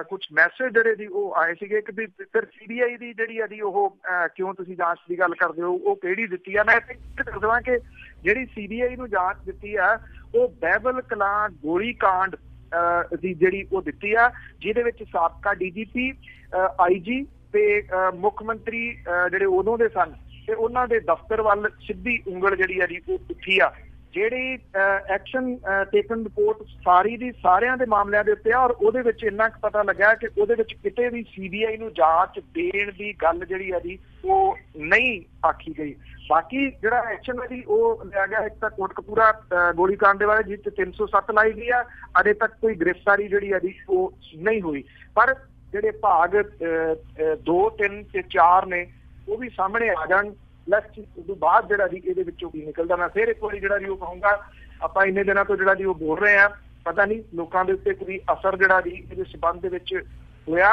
ਕੁਝ ਮੈਸੇਜ ਜਿਹੜੇ ਜੀ ਉਹ ਆਏ ਸੀਗੇ ਕਿ ਵੀ ਫਿਰ CBI ਦੀ ਜਿਹੜੀ ਆ ਜੀ ਉਹ ਕਿਉਂ ਤੁਸੀਂ ਜਾਂਚ ਦੀ ਗੱਲ ਕਰਦੇ ਹੋ ਉਹ ਕਿਹੜੀ ਦਿੱਤੀ ਆ। ਮੈਂ ਦੱਸ ਦੇਵਾਂ ਕਿ ਜਿਹੜੀ CBI ਨੂੰ ਜਾਂਚ ਦਿੱਤੀ ਆ ਉਹ ਬਹਿਬਲ ਕਲਾਂ ਗੋਲੀ ਕਾਂਡ ਦੀ ਜਿਹੜੀ ਉਹ ਦਿੱਤੀ ਆ ਜਿਹਦੇ ਵਿੱਚ ਸਾਬਕਾ DGP IG ਤੇ ਮੁੱਖ ਮੰਤਰੀ ਜਿਹੜੇ ਉਦੋਂ ਦੇ ਸਨ ਤੇ ਉਹਨਾਂ ਦੇ ਦਫ਼ਤਰ ਵੱਲ ਸਿੱਧੀ ਉਂਗਲ ਜਿਹੜੀ ਆ ਜੀ ਉਹ ਉੱਠੀ ਆ। ਜਿਹੜੀ ਐਕਸ਼ਨ ਟੇਕਨ ਰਿਪੋਰਟ ਸਾਰੀ ਦੀ ਸਾਰਿਆਂ ਦੇ ਮਾਮਲਿਆਂ ਦੇ ਉੱਤੇ ਆ ਔਰ ਉਹਦੇ ਵਿੱਚ ਇੰਨਾ ਕੁ ਪਤਾ ਲੱਗਾ ਕਿ ਉਹਦੇ ਵਿੱਚ ਕਿਤੇ ਵੀ CBI ਨੂੰ ਜਾਂਚ ਦੇਣ ਦੀ ਗੱਲ ਜਿਹੜੀ ਆ ਜੀ ਉਹ ਨਹੀਂ ਆਖੀ ਗਈ। ਬਾਕੀ ਜਿਹੜਾ ਐਕਸ਼ਨ ਹੈ ਜੀ ਉਹ ਲਿਆ ਗਿਆ ਇੱਕ ਤਾਂ ਕੋਟਕਪੂਰਾ ਗੋਲੀਕਾਂਡ ਦੇ ਬਾਰੇ ਜਿਸ 'ਚ 307 ਲਾਈ ਗਈ ਆ, ਅਜੇ ਤੱਕ ਕੋਈ ਗ੍ਰਿਫਤਾਰੀ ਜਿਹੜੀ ਆ ਜੀ ਉਹ ਨਹੀਂ ਹੋਈ। ਪਰ ਜਿਹੜੇ ਭਾਗ 2, 3 ਤੇ 4 ਨੇ ਉਹ ਵੀ ਸਾਹਮਣੇ ਆ ਜਾਣ ਉਸ ਤੋਂ ਬਾਅਦ ਜਿਹੜਾ ਜੀ ਇਹਦੇ ਵਿੱਚੋਂ ਕੀ ਨਿਕਲਦਾ। ਮੈਂ ਫਿਰ ਇੱਕ ਵਾਰੀ ਜਿਹੜਾ ਜੀ ਉਹ ਕਹੂੰਗਾ ਆਪਾਂ ਇੰਨੇ ਦਿਨਾਂ ਤੋਂ ਜਿਹੜਾ ਜੀ ਉਹ ਬੋਲ ਰਹੇ ਆ ਪਤਾ ਨਹੀਂ ਲੋਕਾਂ ਦੇ ਉੱਤੇ ਕੋਈ ਅਸਰ ਜਿਹੜਾ ਜੀ ਇਹਦੇ ਸੰਬੰਧ ਦੇ ਵਿੱਚ ਹੋਇਆ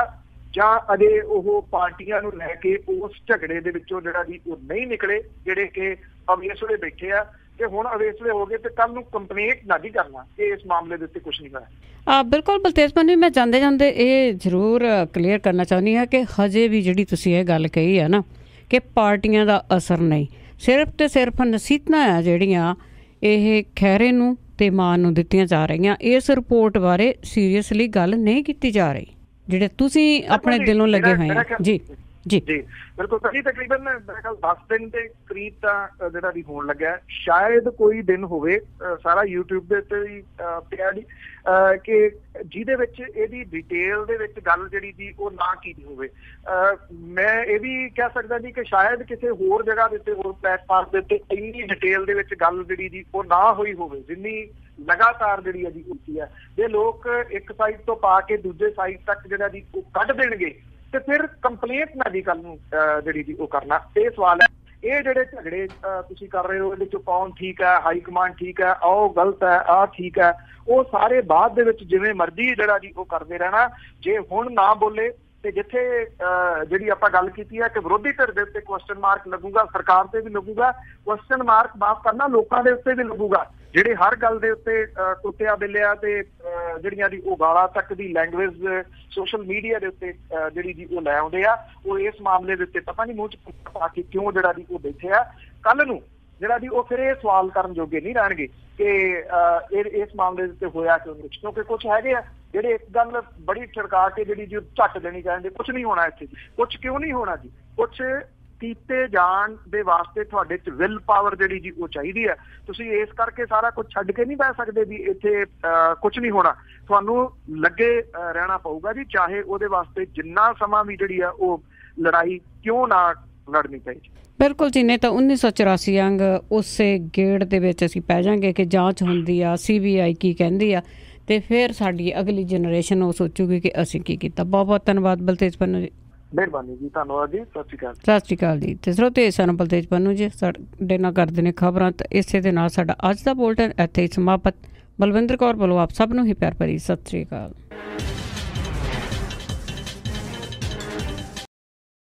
ਜਾਂ ਅਜੇ ਉਹ ਪਾਰਟੀਆਂ ਨੂੰ ਲੈ ਕੇ ਉਸ ਝਗੜੇ ਦੇ ਵਿੱਚੋਂ ਜਿਹੜਾ ਜੀ ਉਹ ਨਹੀਂ ਨਿਕਲੇ ਜਿਹੜੇ ਕਿ ਅਵੇਸਲੇ ਬੈਠੇ ਆ ਕਿ ਹੁਣ ਅਵੇਸਲੇ ਹੋ ਗਏ ਤੇ ਕੱਲ ਨੂੰ ਕੰਪਲੇਂਟ ਨਾ ਜੀ ਕਰਨਾ ਕਿ ਇਸ ਮਾਮਲੇ ਦੇ ਉੱਤੇ ਕੁਝ ਨਹੀਂ ਹੋਇਆ। ਬਿਲਕੁਲ ਬਲਤੇਜ ਪੰਨੂ, ਮੈਂ ਜਾਂਦੇ ਇਹ ਜ਼ਰੂਰ ਕਲੀਅਰ ਕਰਨਾ ਚਾਹੁੰਦੀ ਹਾਂ ਕਿ ਹਜੇ ਵੀ ਜਿਹੜੀ ਤੁਸੀਂ ਇਹ ਗੱਲ ਕਹੀ ਹੈ ਨਾ ਕਿ ਪਾਰਟੀਆਂ ਦਾ ਅਸਰ ਨਹੀਂ, ਸਿਰਫ ਤੇ ਸਿਰਫ ਨਸੀਹਤਾਂ ਆ ਜਿਹੜੀਆਂ ਇਹ ਖਹਿਰੇ ਨੂੰ ਤੇ ਮਾਨ ਨੂੰ ਦਿੱਤੀਆਂ ਜਾ ਰਹੀਆਂ। ਇਸ ਰਿਪੋਰਟ ਬਾਰੇ ਸੀਰੀਅਸਲੀ ਗੱਲ ਨਹੀਂ ਕੀਤੀ ਜਾ ਰਹੀ ਜਿਹੜੇ ਤੁਸੀਂ ਆਪਣੇ ਦਿਲੋਂ ਲੱਗੇ ਹੋਏ ਆ। ਜੀ ਜੀ ਬਿਲਕੁਲ ਸਹੀ। ਤਕਰੀਬਨ ਮੇਰੇ ਖਿਆਲ 10 ਦਿਨ ਦੇ ਕਰੀਬ ਤਾਂ ਜਿਹੜਾ ਵੀ ਹੋਣ ਲੱਗਾ, ਸ਼ਾਇਦ ਕੋਈ ਦਿਨ ਹੋਵੇ ਸਾਰਾ YouTube ਦੇ ਉੱਤੇ ਵੀ ਪਿਆ ਜੀ ਕਿ ਜਿਹਦੇ ਵਿੱਚ ਇਹਦੀ ਡਿਟੇਲ ਦੇ ਵਿੱਚ ਗੱਲ ਜਿਹੜੀ ਜੀ ਉਹ ਨਾ ਕੀਤੀ ਹੋਵੇ। ਮੈਂ ਇਹ ਵੀ ਕਹਿ ਸਕਦਾ ਜੀ ਕਿ ਸ਼ਾਇਦ ਕਿਸੇ ਹੋਰ ਜਗ੍ਹਾ ਦੇ ਉੱਤੇ ਹੋਰ ਪਲੇਟਫਾਰਮ ਦੇ ਉੱਤੇ ਇੰਨੀ ਡਿਟੇਲ ਦੇ ਵਿੱਚ ਗੱਲ ਜਿਹੜੀ ਜੀ ਉਹ ਨਾ ਹੋਈ ਹੋਵੇ ਜਿੰਨੀ ਲਗਾਤਾਰ ਜਿਹੜੀ ਹੈ ਜੀ ਹੁੰਦੀ ਹੈ। ਜੇ ਲੋਕ ਇੱਕ ਸਾਈਡ ਤੋਂ ਪਾ ਕੇ ਦੂਜੇ ਸਾਈਡ ਤੱਕ ਜਿਹੜਾ ਜੀ ਉਹ ਕੱਢ ਦੇਣਗੇ ਤੇ ਫਿਰ ਕੰਪਲੇਂਟ ਨਾ ਜੀ ਕੱਲ ਨੂੰ ਜਿਹੜੀ ਜੀ ਉਹ ਕਰਨਾ। ਇਹ ਸਵਾਲ ਹੈ ਇਹ ਜਿਹੜੇ ਝਗੜੇ ਤੁਸੀਂ ਕਰ ਰਹੇ ਹੋ ਇਹਦੇ ਚ ਕੌਣ ਠੀਕ ਹੈ, ਹਾਈ ਕਮਾਂਡ ਠੀਕ ਹੈ, ਉਹ ਗਲਤ ਹੈ, ਆਹ ਠੀਕ ਹੈ, ਉਹ ਸਾਰੇ ਬਾਅਦ ਦੇ ਵਿੱਚ ਜਿਵੇਂ ਮਰਜ਼ੀ ਜਿਹੜਾ ਜੀ ਉਹ ਕਰਦੇ ਰਹਿਣਾ। ਜੇ ਹੁਣ ਨਾ ਬੋਲੇ ਤੇ ਜਿੱਥੇ ਜਿਹੜੀ ਆਪਾਂ ਗੱਲ ਕੀਤੀ ਹੈ ਕਿ ਵਿਰੋਧੀ ਧਿਰ ਦੇ ਉੱਤੇ ਕੁਐਸਚਨ ਮਾਰਕ ਲੱਗੂਗਾ, ਸਰਕਾਰ ਤੇ ਵੀ ਲੱਗੂਗਾ, ਕੁਐਸਚਨ ਮਾਰਕ ਮਾਫ ਕਰਨਾ ਲੋਕਾਂ ਦੇ ਉੱਤੇ ਵੀ ਲੱਗੂਗਾ ਜਿਹੜੇ ਹਰ ਗੱਲ ਦੇ ਉੱਤੇ ਕੁੱਤਿਆ ਬਿੱਲਿਆ ਤੇ ਜਿਹੜੀਆਂ ਦੀ ਉਹ ਗਾਲਾਂ ਤੱਕ ਦੀ ਲੈਂਗੁਏਜ ਸੋਸ਼ਲ ਮੀਡੀਆ ਦੇ ਉੱਤੇ ਜਿਹੜੀ ਜੀ ਉਹ ਲੈ ਆਉਂਦੇ ਆ। ਉਹ ਇਸ ਮਾਮਲੇ ਦੇ ਉੱਤੇ ਪਤਾ ਨਹੀਂ ਮੂੰਹ ਚ ਪਾ ਕੇ ਕਿਉਂ ਜਿਹੜਾ ਦੀ ਉਹ ਬੈਠੇ ਆ। ਕੱਲ ਨੂੰ ਜਿਹੜਾ ਦੀ ਉਹ ਫਿਰ ਇਹ ਸਵਾਲ ਕਰਨ ਜੋਗੇ ਨਹੀਂ ਰਹਿਣਗੇ ਕਿ ਇਸ ਮਾਮਲੇ ਦੇ ਉੱਤੇ ਹੋਇਆ ਕਿਉਂ ਨਹੀਂ, ਕਿਉਂਕਿ ਕੁਛ ਹੈਗੇ ਆ ਜਿਹੜੇ ਇੱਕ ਗੱਲ ਬੜੀ ਛਿੜਕਾ ਕੇ ਜਿਹੜੀ ਜੀ ਝੱਟ ਦੇਣੀ ਚਾਹੁੰਦੇ ਕੁਛ ਨਹੀਂ ਹੋਣਾ ਇੱਥੇ। ਕੁਛ ਕਿਉਂ ਨਹੀਂ ਹੋਣਾ ਜੀ, ਕੁਛ ਕੀਤੇ ਜਾਣ ਦੇ ਵਾਸਤੇ ਤੁਹਾਡੇ ਚ ਵਿਲ ਪਾਵਰ ਜਿਹੜੀ ਜੀ ਉਹ ਚਾਹੀਦੀ ਹੈ। ਤੁਸੀਂ ਇਸ ਕਰਕੇ ਸਾਰਾ ਕੁਝ ਛੱਡ ਕੇ ਨਹੀਂ ਬਹਿ ਸਕਦੇ ਵੀ ਇੱਥੇ ਕੁਛ ਨਹੀਂ ਹੋਣਾ, ਤੁਹਾਨੂੰ ਲੱਗੇ ਰਹਿਣਾ ਪਊਗਾ ਜੀ, ਚਾਹੇ ਉਹਦੇ ਵਾਸਤੇ ਜਿੰਨਾ ਸਮਾਂ ਵੀ ਜਿਹੜੀ ਆ ਉਹ ਲੜਾਈ ਕਿਉਂ ਨਾ ਲੜਨੀ ਚਾਹੀਦੀ। ਬਿਲਕੁਲ ਜੀ, ਨੇ ਤਾਂ 1984 ਅੰਗ ਉਸੇ ਗੇੜ ਦੇ ਵਿੱਚ ਅਸੀਂ ਪੈ ਜਾਵਾਂਗੇ ਕਿ ਜਾਂਚ ਹੁੰਦੀ ਆ, CBI ਕੀ ਕਹਿੰਦੀ ਆ ਤੇ ਫਿਰ ਸਾਡੀ ਅਗਲੀ ਜਨਰੇਸ਼ਨ ਉਹ ਸੋਚੂਗੀ ਕਿ ਅਸੀਂ ਕੀ ਕੀਤਾ। ਬਹੁਤ ਬਹੁਤ ਧੰਨਵਾਦ ਬਲਤੇਜ ਪੰਨੂ ਜੀ। ਮਿਹਰਬਾਨੀ ਜੀ, ਧੰਨਵਾਦ ਜੀ, ਸਤਿ ਸ਼੍ਰੀ ਅਕਾਲ। ਸਤਿ ਸ਼੍ਰੀ ਅਕਾਲ ਜੀ। ਤੇ ਸਰੋਤੇ ਸਨ ਬਲਤੇਜ ਪੰਨੂ ਜੀ ਸਾਡੇ ਨਾਲ ਕਰਦੇ ਨੇ ਖਬਰਾਂ। ਤੇ ਇਸੇ ਦੇ ਨਾਲ ਸਾਡਾ ਅੱਜ ਦਾ ਬੁਲਟਨ ਇੱਥੇ ਹੀ ਸਮਾਪਤ। ਬਲਵਿੰਦਰ ਕੌਰ ਵੱਲੋਂ ਆਪ ਸਭ ਨੂੰ ਹੀ ਪਿਆਰ ਭਰੀ ਸਤਿ ਸ਼੍ਰੀ ਅਕਾਲ।